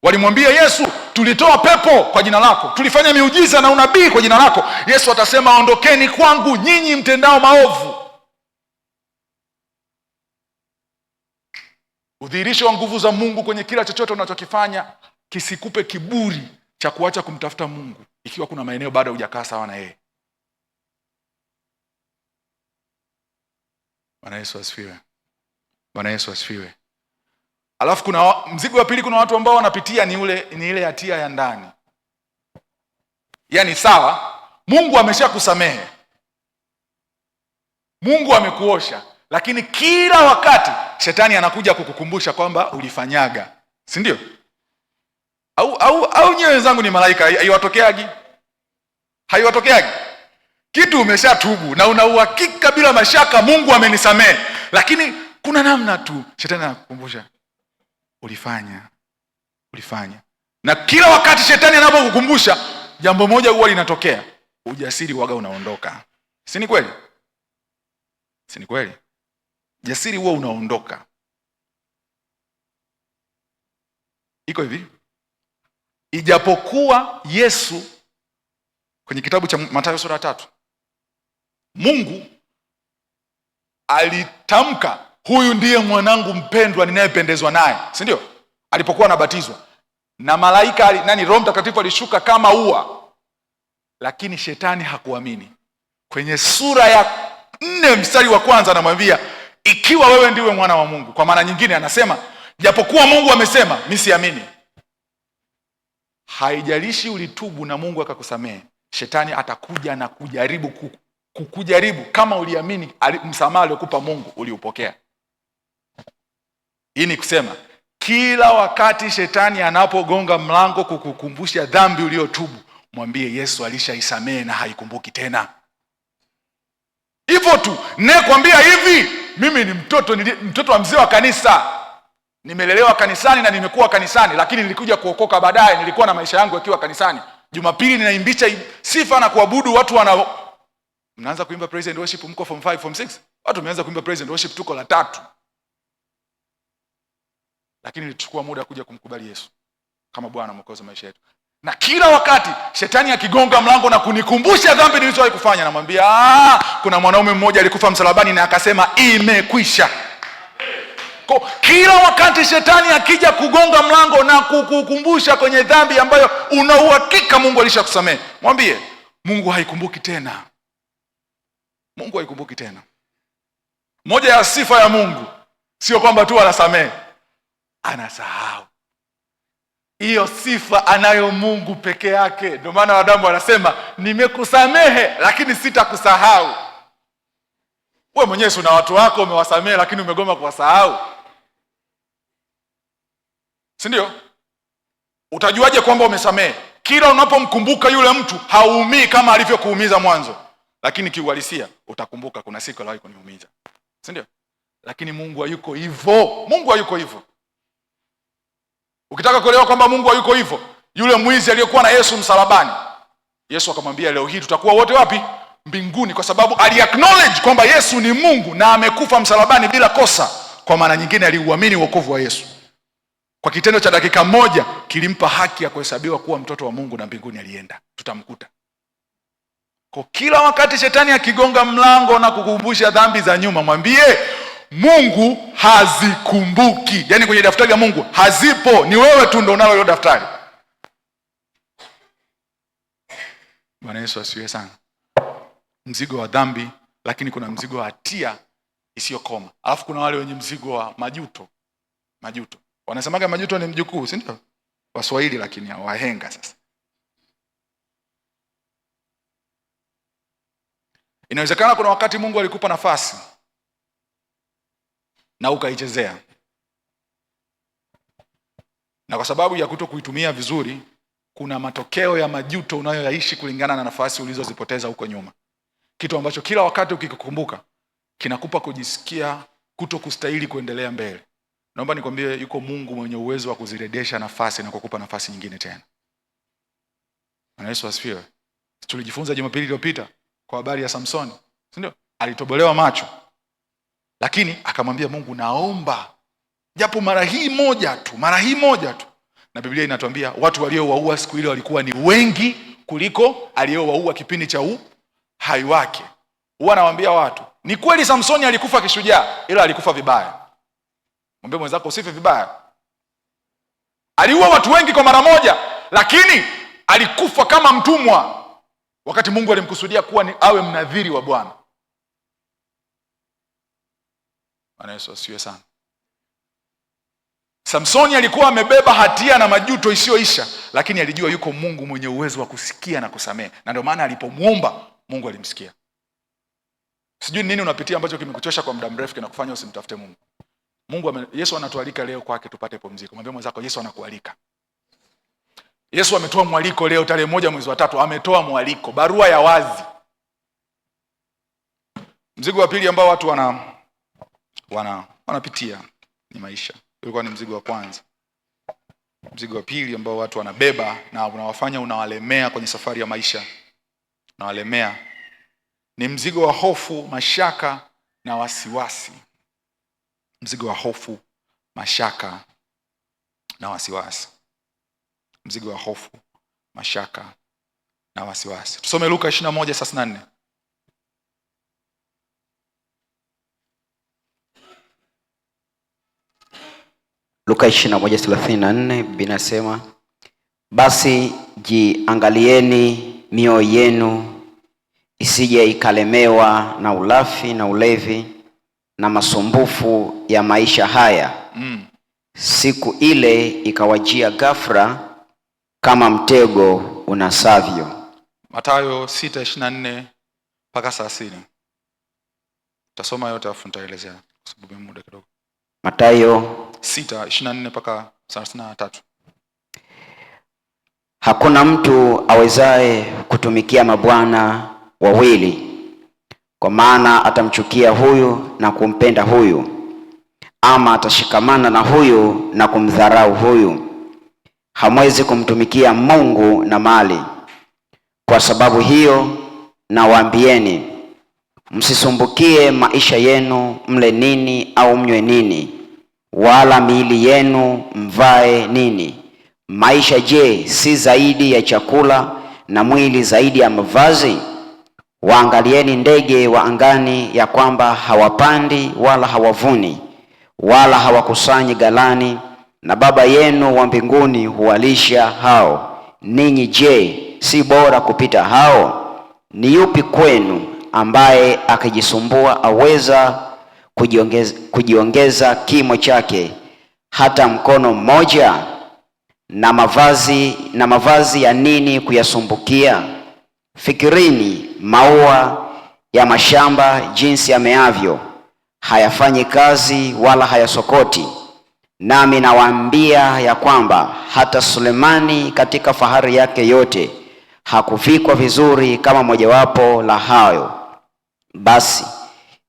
Walimwambia Yesu, tulitoa pepo kwa jina lako, tulifanya miujiza na unabii kwa jina lako. Yesu atasema, ondokeni kwangu nyinyi mtendao maovu. Udhihirisho wa nguvu za Mungu kwenye kila chochote unachokifanya kisikupe kiburi cha kuacha kumtafuta Mungu ikiwa kuna maeneo bado hujakaa sawa na yeye. Bwana Yesu asifiwe. Bwana Yesu asifiwe. Alafu kuna mzigo wa pili, kuna watu ambao wanapitia ni ile hatia ya ndani. Yaani sawa, Mungu ameshakusamehe. Mungu amekuosha, lakini kila wakati shetani anakuja kukukumbusha kwamba ulifanyaga. Si ndio? Au nyewe wenzangu ni malaika, haiwatokeagi? Haiwatokeagi? Kitu umeshatubu na una uhakika bila mashaka Mungu amenisamehe, lakini kuna namna tu shetani anakukumbusha ulifanya. Na kila wakati shetani anapokukumbusha jambo moja huwa linatokea, ujasiri huwa unaondoka. Si ni kweli? Si ni kweli? Jasiri huwa unaondoka. Iko hivi, ijapokuwa Yesu kwenye kitabu cha Mathayo sura 3 Mungu alitamka, huyu ndiye mwanangu mpendwa ninayependezwa naye, si ndio? Alipokuwa anabatizwa na malaika Roho Mtakatifu alishuka kama ua, lakini shetani hakuamini. Kwenye sura 4 mstari wa kwanza anamwambia ikiwa wewe ndiwe mwana wa Mungu. Kwa maana nyingine anasema japokuwa Mungu amesema, mimi siamini. Haijalishi ulitubu na Mungu akakusamehe, shetani atakuja na kukujaribu kama uliamini msamaha aliokupa Mungu uliupokea. Hii ni kusema kila wakati shetani anapogonga mlango kukukumbusha dhambi uliotubu, mwambie Yesu alishaisamehe na haikumbuki tena. Hivyo tu. Nakwambia hivi, mimi ni mtoto wa mzee wa kanisa. Nimelelewa kanisani na nimekuwa kanisani, lakini nilikuja kuokoka baadaye. Nilikuwa na maisha yangu yakiwa kanisani. Jumapili ninaimbisha sifa na kuabudu, watu mnaanza kuimba praise and worship, mko form 5 form 6. Watu wameanza kuimba praise and worship, tuko la 3. Lakini nilichukua muda kuja kumkubali Yesu kama Bwana Mwokozi wa maisha yetu. Na kila wakati shetani akigonga mlango na kunikumbusha dhambi nilizowahi kufanya, namwambia kuna mwanaume mmoja alikufa msalabani na akasema imekwisha. Kwa kila wakati shetani akija kugonga mlango na kukukumbusha kwenye dhambi ambayo una uhakika Mungu alishakusamehe, mwambie Mungu haikumbuki tena. Mungu haikumbuki tena. Moja ya sifa ya Mungu sio kwamba tu anasamehe, anasahau. Hiyo sifa anayo Mungu peke yake. Ndio maana Adamu anasema nimekusamehe lakini sitakusahau. Wewe mwenyewe una watu wako umewasamehe lakini umegoma kuwasahau. Si ndio? Utajuaje kwamba umesamehe? Kila unapomkumbuka yule mtu hauumii kama alivyokuumiza mwanzo. Lakini kiuhalisia utakumbuka kuna siku aliwahi kuniumiza. Si ndio? Lakini Mungu hayuko hivyo. Mungu hayuko hivyo. Ukitaka kuelewa kwamba Mungu hayuko hivyo, yule mwizi aliyokuwa na Yesu msalabani, Yesu akamwambia leo hii tutakuwa wote wapi? Mbinguni, kwa sababu ali-acknowledge kwamba Yesu ni Mungu na amekufa msalabani bila kosa. Kwa maana nyingine aliuamini wokovu wa Yesu. Kwa kitendo cha dakika moja kilimpa haki ya kuhesabiwa kuwa mtoto wa Mungu na mbinguni alienda. Tutamkuta. Kwa kila wakati shetani akigonga mlango na kukumbusha dhambi za nyuma, mwambie Mungu hazikumbuki. Yaani kwenye daftari ya Mungu hazipo, ni wewe tu ndio unalo hilo daftari. Bwana Yesu asifiwe sana. Mzigo wa dhambi, lakini kuna mzigo wa hatia isiyokoma. Alafu kuna wale wenye mzigo wa majuto. Majuto. Wanasemaga majuto ni mjukuu, si ndio? Waswahili lakini wahenga sasa. Inawezekana kuna wakati Mungu alikupa nafasi na ukaichezea. Na kwa sababu ya kutokuitumia vizuri, kuna matokeo ya majuto unayoyaishi kulingana na nafasi ulizozipoteza huko nyuma. Kitu ambacho kila wakati ukikumbuka kinakupa kujisikia kutokustahili kuendelea mbele. Naomba nikwambie yuko Mungu mwenye uwezo wa kuzirejesha nafasi na kukupa nafasi nyingine tena. Bwana Yesu asifiwe. Tulijifunza Jumapili iliyopita kwa habari ya Samsoni, si ndio? Alitobolewa macho. Lakini akamwambia Mungu, naomba japo mara hii moja tu. Na Biblia inatuambia watu waliowaua siku ile walikuwa ni wengi kuliko aliyowaua kipindi cha uhai wake. Huwa nawaambia watu, ni kweli Samsoni alikufa kishujaa, ila alikufa vibaya. Mwambie mwenzako usife vibaya. Aliua watu wengi kwa mara moja, lakini alikufa kama mtumwa, wakati Mungu alimkusudia kuwa awe mnadhiri wa Bwana. Bwana Yesu asifiwe sana. Samsoni alikuwa amebeba hatia na majuto isiyoisha, lakini alijua yuko Mungu mwenye uwezo wa kusikia na kusamehe. Na ndio maana alipomuomba Mungu alimsikia. Sijui nini unapitia ambacho kimekuchosha kwa muda mrefu kinakufanya usimtafute Mungu. Yesu anatualika leo kwake tupate pumziko. Mwambie mwenzako Yesu anakualika. Yesu ametoa mwaliko leo tarehe 1 mwezi wa 3, ametoa mwaliko, barua ya wazi. Mzigo wa pili ambao watu wanapitia ni maisha. Ulikuwa ni mzigo wa kwanza. Mzigo wa pili ambao watu wanabeba na unawafanya unawalemea kwenye safari ya maisha. Unawalemea ni mzigo wa hofu, mashaka na wasiwasi. Mzigo wa hofu, mashaka na wasiwasi. Mzigo wa hofu, mashaka na wasiwasi. Tusome Luka 21:34. Luka 21:34 binasema, basi jiangalieni mioyo yenu isije ikalemewa na ulafi na ulevi na masumbufu ya maisha haya. Siku ile ikawajia ghafla kama mtego unasavyo. Mathayo 6:24 mpaka 30. Tasoma yote afu nitaelezea kwa sababu muda kidogo. Mathayo 6:24 mpaka 33. Hakuna mtu awezaye kutumikia mabwana wawili, kwa maana atamchukia huyu na kumpenda huyu, ama atashikamana na huyu na kumdharau huyu. Hamwezi kumtumikia Mungu na mali. Kwa sababu hiyo nawaambieni, msisumbukie maisha yenu, mle nini au mnywe nini, wala miili yenu mvae nini. Maisha je, si zaidi ya chakula, na mwili zaidi ya mavazi? Waangalieni ndege wa angani, ya kwamba hawapandi wala hawavuni wala hawakusanyi ghalani, na Baba yenu wa mbinguni huwalisha hao. Ninyi je, si bora kupita hao? Ni yupi kwenu ambaye akijisumbua aweza kujiongeza kimo chake hata mkono mmoja? Na mavazi ya nini kuyasumbukia? Fikirini maua ya mashamba jinsi yameavyo, hayafanyi kazi wala hayasokoti. Nami nawaambia ya kwamba hata Sulemani katika fahari yake yote hakuvikwa vizuri kama mojawapo la hayo. Basi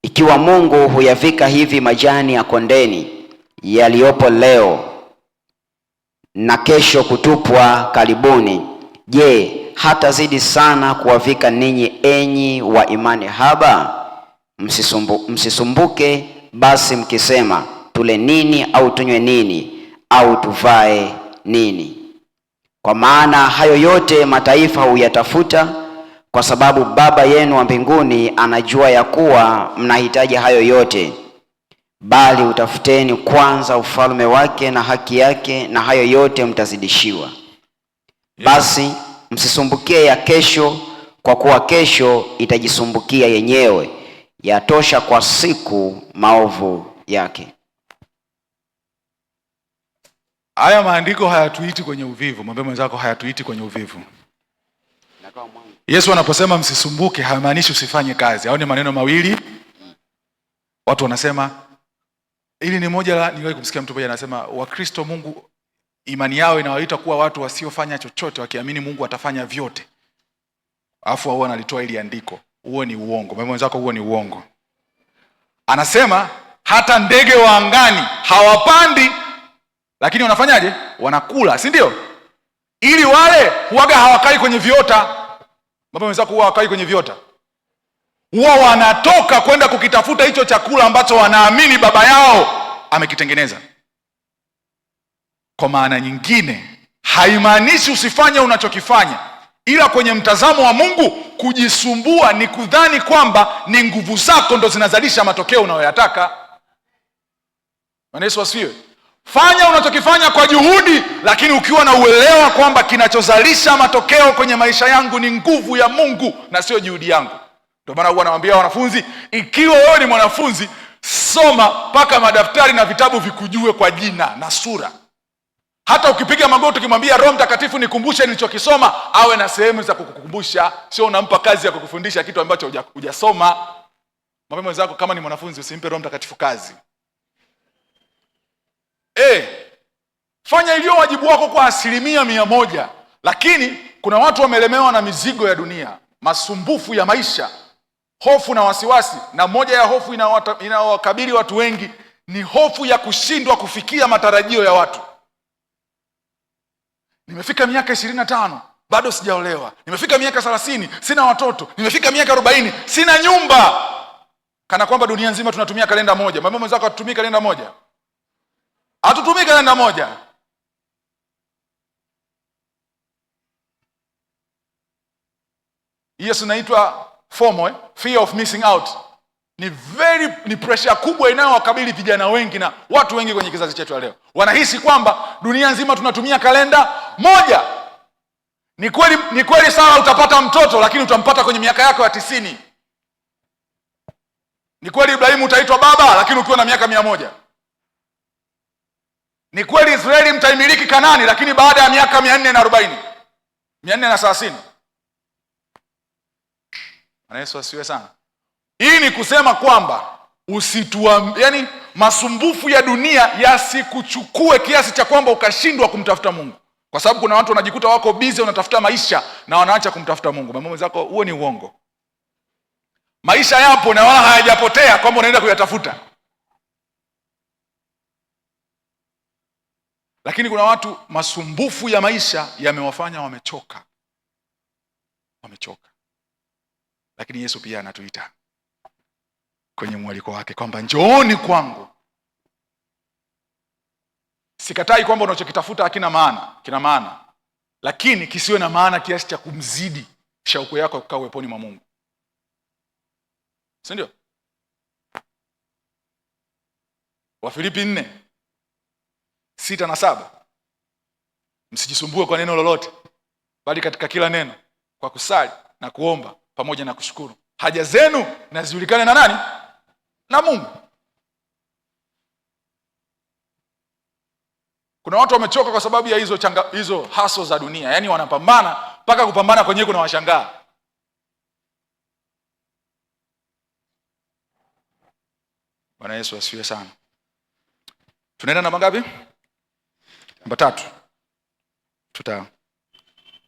ikiwa Mungu huyavika hivi majani ya kondeni yaliyopo leo na kesho kutupwa karibuni, je, hatazidi sana kuwavika ninyi, enyi wa imani haba? Msisumbuke basi mkisema, tule nini au tunywe nini au tuvae nini? Kwa maana hayo yote mataifa huyatafuta, kwa sababu Baba yenu wa mbinguni anajua ya kuwa mnahitaji hayo yote. Bali utafuteni kwanza ufalme wake na haki yake, na hayo yote mtazidishiwa. Basi msisumbukie ya kesho, kwa kuwa kesho itajisumbukia yenyewe. Yatosha kwa siku maovu yake. Haya maandiko hayatuiti kwenye uvivu. Mwambie mwenzako hayatuiti kwenye uvivu. Yesu anaposema msisumbuke, haimaanishi usifanye kazi. Hao ni maneno mawili. Watu wanasema, ili ni moja la, niliwahi kumsikia mtu mmoja anasema, Wakristo Mungu imani yao inawaita kuwa watu wasiofanya chochote, wakiamini Mungu atafanya vyote. Alafu wao wanalitoa ili andiko. Huo ni uongo. Mwambie mwenzako huo ni uongo. Anasema hata ndege wa angani hawapandi, lakini wanafanyaje? Wanakula, si ndio? Ili wale huaga hawakai kwenye viota. Mwambie mwenzako huwa hawakai kwenye viota. Huwa wanatoka kwenda kukitafuta hicho chakula ambacho wanaamini baba yao amekitengeneza. Kwa maana nyingine, haimaanishi usifanye unachokifanya, ila kwenye mtazamo wa Mungu, kujisumbua ni kudhani kwamba ni nguvu zako ndo zinazalisha matokeo unayoyataka. Bwana Yesu asifiwe. Fanya unachokifanya kwa juhudi, lakini ukiwa na uelewa kwamba kinachozalisha matokeo kwenye maisha yangu ni nguvu ya Mungu na sio juhudi yangu. Ndio maana huwa nawaambia wanafunzi, ikiwa wewe ni mwanafunzi, soma mpaka madaftari na vitabu vikujue kwa jina na sura. Hata ukipiga magoti ukimwambia Roho Mtakatifu nikumbushe nilichokisoma, awe na sehemu za kukukumbusha, sio unampa kazi ya kukufundisha kitu ambacho hujasoma. Mwambie mwenzako kama ni mwanafunzi usimpe Roho Mtakatifu kazi. Fanya iliyo wajibu wako kwa 100%, lakini kuna watu wamelemewa na mizigo ya dunia, masumbufu ya maisha, hofu na wasiwasi, na moja ya hofu inawakabili watu wengi ni hofu ya kushindwa kufikia matarajio ya watu. Nimefika miaka 25 bado sijaolewa. Nimefika miaka 30 sina watoto. Nimefika miaka 40 sina nyumba. Kana kwamba dunia nzima tunatumia kalenda moja. Mwambie mwenzako hatutumii kalenda moja. Hatutumii kalenda moja. Yes, inaitwa FOMO, fear of missing out. Ni pressure kubwa inayowakabili vijana wengi na watu wengi kwenye kizazi chetu leo. Wanahisi kwamba dunia nzima tunatumia kalenda moja. Ni kweli Sara utapata mtoto, lakini utampata kwenye miaka yako ya 90. Ni kweli Ibrahimu utaitwa baba, lakini ukiwa na miaka 100. Ni kweli Israeli mtaimiliki Kanani, lakini baada ya miaka 440, 430. Bwana Yesu asiwe sana. Hii ni kusema kwamba yani masumbufu ya dunia yasikuchukue kiasi cha kwamba ukashindwa kumtafuta Mungu. Kwa sababu kuna watu wanajikuta wako busy wanatafuta maisha na wanaacha kumtafuta Mungu. Mama zako, huo ni uongo. Maisha yapo na wala hayajapotea kwamba unaenda kuyatafuta. Lakini kuna watu masumbufu ya maisha yamewafanya wamechoka. Lakini Yesu pia anatuita kwenye mwaliko wake kwamba njooni kwangu. Sikatai kwamba unachokitafuta hakina maana, kina maana. Lakini kisiwe na maana kiasi cha kumzidi shauku yako kukaa uweponi mwa Mungu. Si ndio? Wafilipi 4:6 na 7. Msijisumbue kwa neno lolote, bali katika kila neno kwa kusali na kuomba pamoja na kushukuru haja zenu na zijulikane na nani? Na Mungu. Kuna watu wamechoka kwa sababu ya hizo haso za dunia. Yaani wanapambana mpaka kupambana kwenyewe kuna washangaa. Bwana Yesu asifiwe sana. Tunaenda namba ngapi? Namba 3.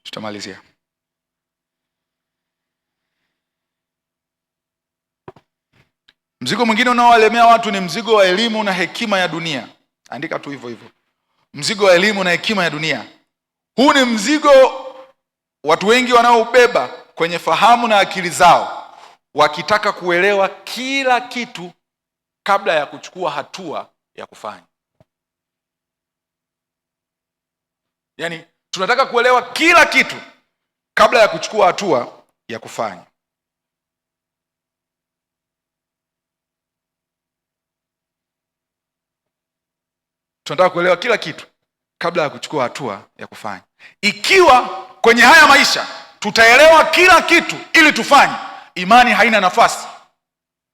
Tutamalizia. Mzigo mwingine unaowalemea watu ni mzigo wa elimu na hekima ya dunia. Andika tu hivyo. Mzigo wa elimu na hekima ya dunia. Huu ni mzigo watu wengi wanaoubeba kwenye fahamu na akili zao, wakitaka kuelewa kila kitu kabla ya kuchukua hatua ya kufanya. Yaani tunataka kuelewa kila kitu kabla ya kuchukua hatua ya kufanya. Tunataka kuelewa kila kitu kabla ya kuchukua hatua ya kufanya. Ikiwa kwenye haya maisha tutaelewa kila kitu ili tufanye, imani haina nafasi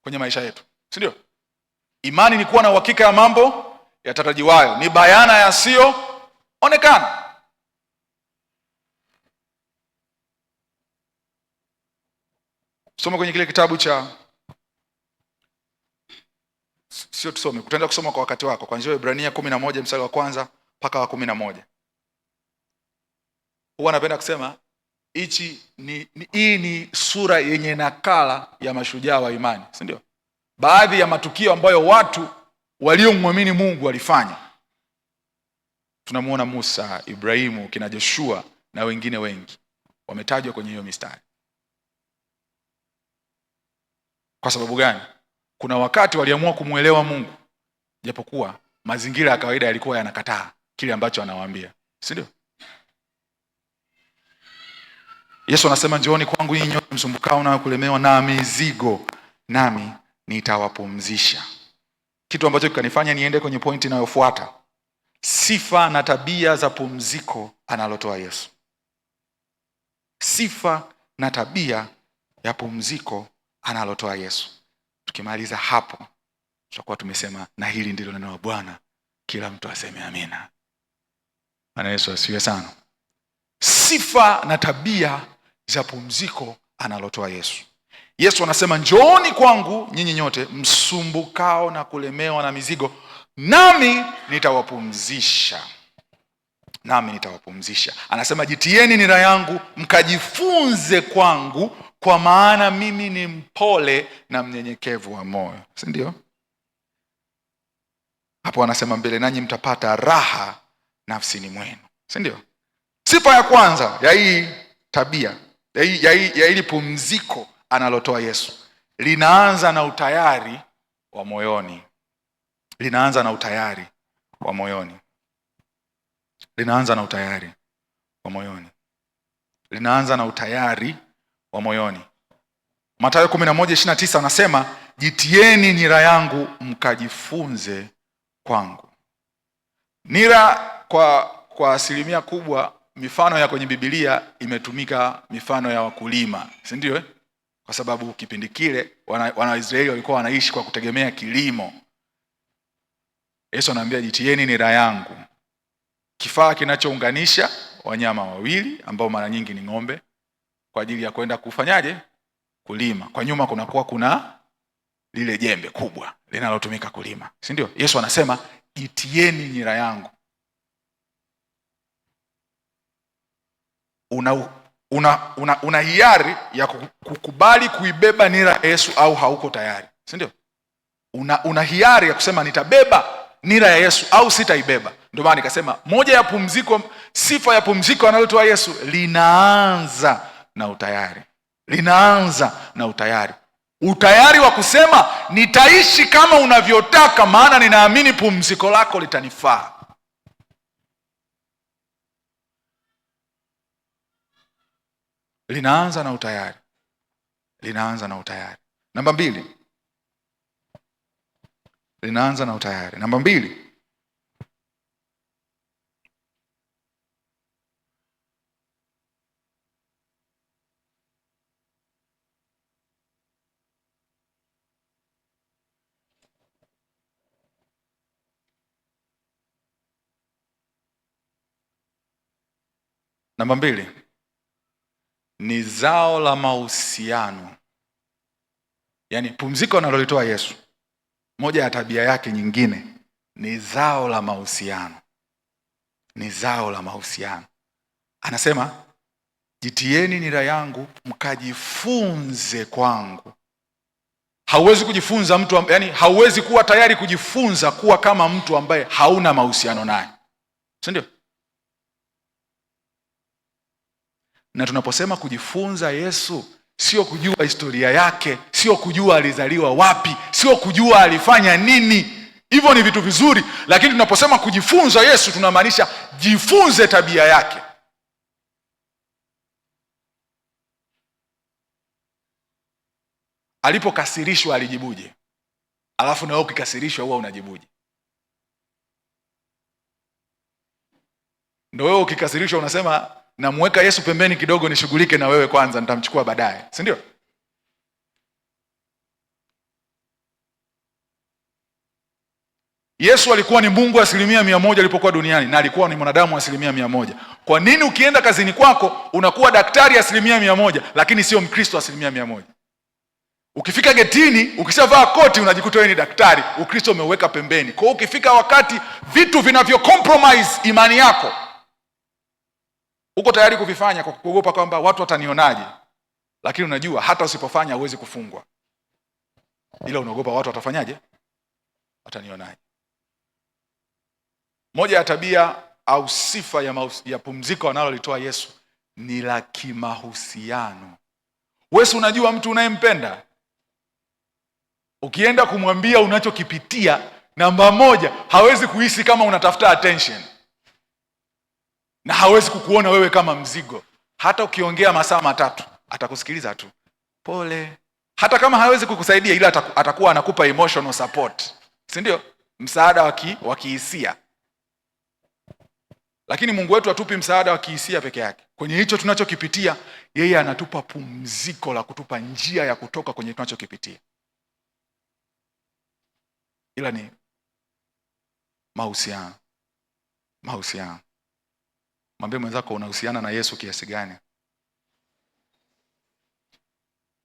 kwenye maisha yetu. Si ndio? Imani ni kuwa na uhakika ya mambo yatarajiwayo, ni bayana yasiyoonekana. Soma kwenye kile kitabu cha tusome, tutaenda kusoma kwa wakati wako, kuanzia Ibrania 11 mstari wa 1 mpaka wa 11. Huwa napenda kusema hii ni sura yenye nakala ya mashujaa wa imani, si ndio? Baadhi ya matukio ambayo watu waliomwamini Mungu walifanya. Tunamuona Musa, Ibrahimu, kina Joshua na wengine wengi wametajwa kwenye hiyo mistari. Kwa sababu gani? Kuna wakati waliamua kumuelewa Mungu, japokuwa mazingira ya kawaida yalikuwa yanakataa kile ambacho anawaambia, si ndio? Yesu anasema njooni kwangu nyinyi nyote msumbukao na kulemewa na mizigo, nami nitawapumzisha. Kitu ambacho kikanifanya niende kwenye pointi inayofuata. Sifa na tabia za pumziko analotoa Yesu. Sifa na tabia ya pumziko analotoa Yesu. Tukimaliza hapo tutakuwa tumesema na hili ndilo neno la Bwana, kila mtu aseme amina. Bwana Yesu asifiwe sana. Sifa na tabia za pumziko analotoa Yesu. Yesu anasema njooni kwangu nyinyi nyote msumbukao na kulemewa na mizigo, nami nitawapumzisha. Nami nitawapumzisha. Anasema jitieni nira yangu mkajifunze kwangu, kwa maana mimi ni mpole na mnyenyekevu wa moyo. Si ndio? Hapo anasema mbele, nanyi mtapata raha nafsini mwenu. Si ndio? Sifa ya kwanza ya hii tabia, ya hili pumziko analotoa Yesu, linaanza na utayari wa moyoni. Linaanza na utayari wa moyoni. Linaanza na utayari wa moyoni. Linaanza na utayari wa moyoni. Mathayo 11:29 anasema jitieni nira yangu mkajifunze kwangu. Nira kwa asilimia kubwa mifano ya kwenye Biblia imetumika mifano ya wakulima, si ndio? Kwa sababu kipindi kile wana Israeli walikuwa wanaishi kwa kutegemea kilimo. Yesu anaambia jitieni nira yangu, kifaa kinachounganisha wanyama wawili ambao mara nyingi ni ng'ombe kwa ajili ya kwenda kufanyaje? Kulima. Kwa nyuma kunakuwa kuna lile jembe kubwa linalotumika kulima, si ndio? Yesu anasema jitieni nira yangu. Una hiari ya kukubali kuibeba nira ya Yesu au hauko tayari, si ndio? Una hiari ya kusema nitabeba nira ya Yesu au sitaibeba. Ndio maana nikasema moja ya pumziko, sifa ya pumziko analotoa Yesu linaanza na utayari. Linaanza na utayari. Utayari wa kusema nitaishi kama unavyotaka, maana ninaamini pumziko lako litanifaa. Linaanza na utayari. Linaanza na utayari. Namba 2. Linaanza na utayari. Namba 2. Namba 2 ni zao la mahusiano. Yaani pumziko analolitoa Yesu, moja ya tabia yake nyingine ni zao la mahusiano. Ni zao la mahusiano. Anasema jitieni nira yangu mkajifunze kwangu. Hauwezi kujifunza mtu, yani hauwezi kuwa tayari kujifunza kuwa kama mtu ambaye hauna mahusiano naye, si ndio? Na tunaposema kujifunza Yesu, sio kujua historia yake, sio kujua alizaliwa wapi, sio kujua alifanya nini. Hivyo ni vitu vizuri, lakini tunaposema kujifunza Yesu tunamaanisha jifunze tabia yake. Alipokasirishwa alijibuje? Alafu na wewe ukikasirishwa huwa unajibuje? Ndio wewe ukikasirishwa unasema namweka Yesu pembeni kidogo nishughulike na wewe kwanza, nitamchukua baadaye, si ndio? Yesu alikuwa ni Mungu 100% alipokuwa duniani na alikuwa ni mwanadamu 100%. Kwa nini ukienda kazini kwako unakuwa daktari 100% lakini sio Mkristo 100%? Ukifika getini ukishavaa koti unajikuta wewe ni daktari, Ukristo umeuweka pembeni. Kwa hiyo ukifika wakati vitu vinavyo compromise imani yako, uko tayari kuvifanya kwa kuogopa kwamba watu watanionaje, lakini unajua hata usipofanya huwezi kufungwa, ila unaogopa watu watafanyaje, watanionaje. Moja ya tabia au sifa ya pumziko analolitoa Yesu ni la kimahusiano. Wewe unajua mtu unayempenda, ukienda kumwambia unachokipitia, namba 1 hawezi kuhisi kama unatafuta attention, na hawezi kukuona wewe kama mzigo. Hata ukiongea masaa 3 atakusikiliza tu pole, hata kama hawezi kukusaidia, ila atakuwa anakupa emotional support, si ndio? Msaada wa kihisia. Lakini Mungu wetu hatupi msaada wa kihisia peke yake. Kwenye hicho tunachokipitia, yeye anatupa pumziko la kutupa njia ya kutoka kwenye tunachokipitia. Ila ni mahusiano. Mahusiano. Mwambie mwenzako unahusiana na Yesu kiasi gani?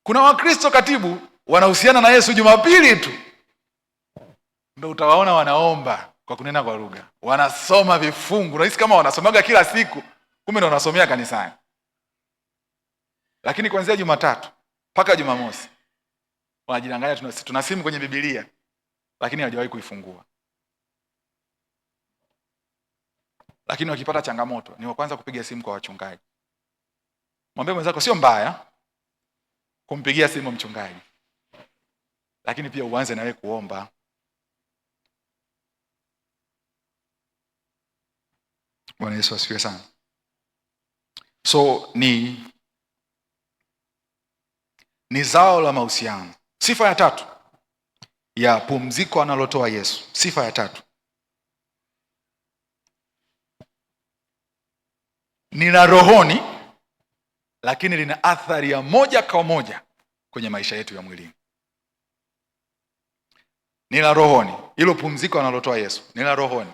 Kuna Wakristo katibu wanahusiana na Yesu Jumapili tu, ndio utawaona wanaomba kwa kunena kwa lugha, wanasoma vifungu, unahisi kama wanasomaga kila siku, kumbe ndio wanasomea kanisani. Lakini kuanzia Jumatatu mpaka Jumamosi wanajidanganya tuna simu kwenye Biblia, lakini hawajawahi kuifungua. Lakini wakipata changamoto ni wa kwanza kupiga simu kwa wachungaji. Mwambie mwenzako sio mbaya kumpigia simu mchungaji, lakini pia uanze na wewe kuomba. Bwana Yesu asifiwe sana. So ni zao la mahusiano. Sifa ya 3 ya pumziko analotoa Yesu. Sifa ya 3 ni la rohoni, lakini lina athari ya moja kwa moja kwenye maisha yetu ya mwilini. Ni la rohoni, hilo pumziko analotoa Yesu ni la rohoni,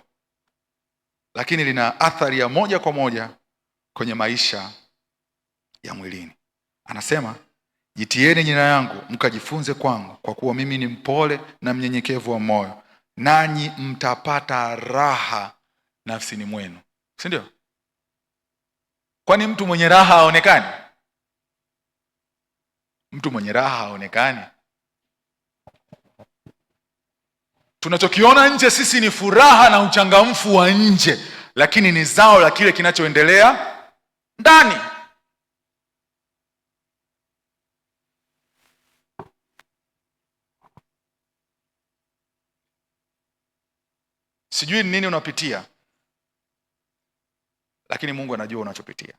lakini lina athari ya moja kwa moja kwenye maisha ya mwilini. Anasema, jitieni nira yangu mkajifunze kwangu, kwa kuwa mimi ni mpole na mnyenyekevu wa moyo, nanyi mtapata raha nafsini mwenu. Si ndio? Kwani mtu mwenye raha haonekani? Mtu mwenye raha haonekani? Tunachokiona nje sisi ni furaha na uchangamfu wa nje, lakini ni zao la kile kinachoendelea ndani. Sijui ni nini unapitia, lakini Mungu anajua unachopitia,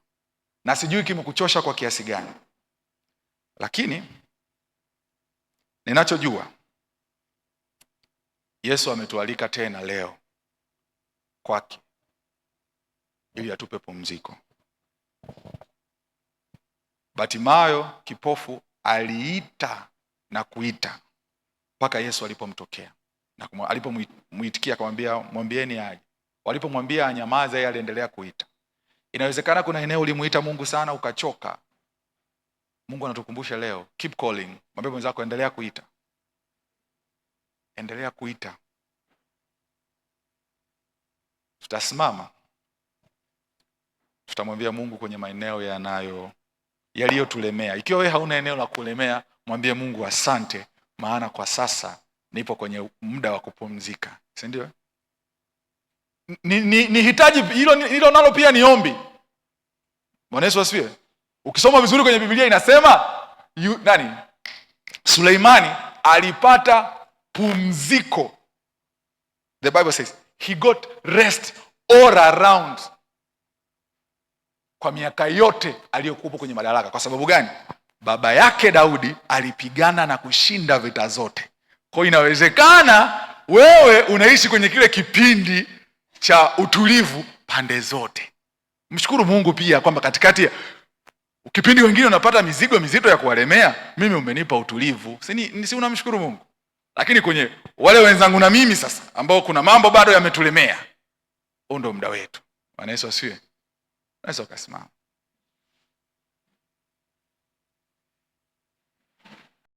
na sijui kimekuchosha kwa kiasi gani, lakini ninachojua, Yesu ametualika tena leo kwake ili atupe pumziko. Bartimayo kipofu aliita na kuita mpaka Yesu alipomtokea, na alipomuitikia akamwambia, mwambieni aje. Walipomwambia anyamaze, yeye aliendelea kuita. Inawezekana kuna eneo ulimuita Mungu sana ukachoka. Mungu anatukumbusha leo, keep calling. Mwambie mwenzako, endelea kuita. Endelea kuita. Tutasimama, tutamwambia Mungu kwenye maeneo yaliyotulemea. Ikiwa wewe hauna eneo la kulemea, mwambie Mungu asante, maana kwa sasa nipo kwenye muda wa kupumzika. Si ndio? Ni hitaji hilo nalo pia ni ombi. Bwana Yesu asifiwe. Ukisoma vizuri kwenye Biblia inasema Suleimani alipata pumziko. The Bible says he got rest all around, kwa miaka yote aliyokuwa kwenye madaraka. Kwa sababu gani? Baba yake Daudi alipigana na kushinda vita zote. Kwa inawezekana wewe unaishi kwenye kile kipindi cha utulivu pande zote. Mshukuru Mungu pia kwamba katikati ya kipindi wengine unapata mizigo mizito ya kuwalemea, mimi umenipa utulivu. Si unamshukuru Mungu? Lakini kwenye wale wenzangu na mimi sasa, ambao kuna mambo bado yametulemea, huo ndio muda wetu. Bwana Yesu asifiwe. Unaweza ukasimama.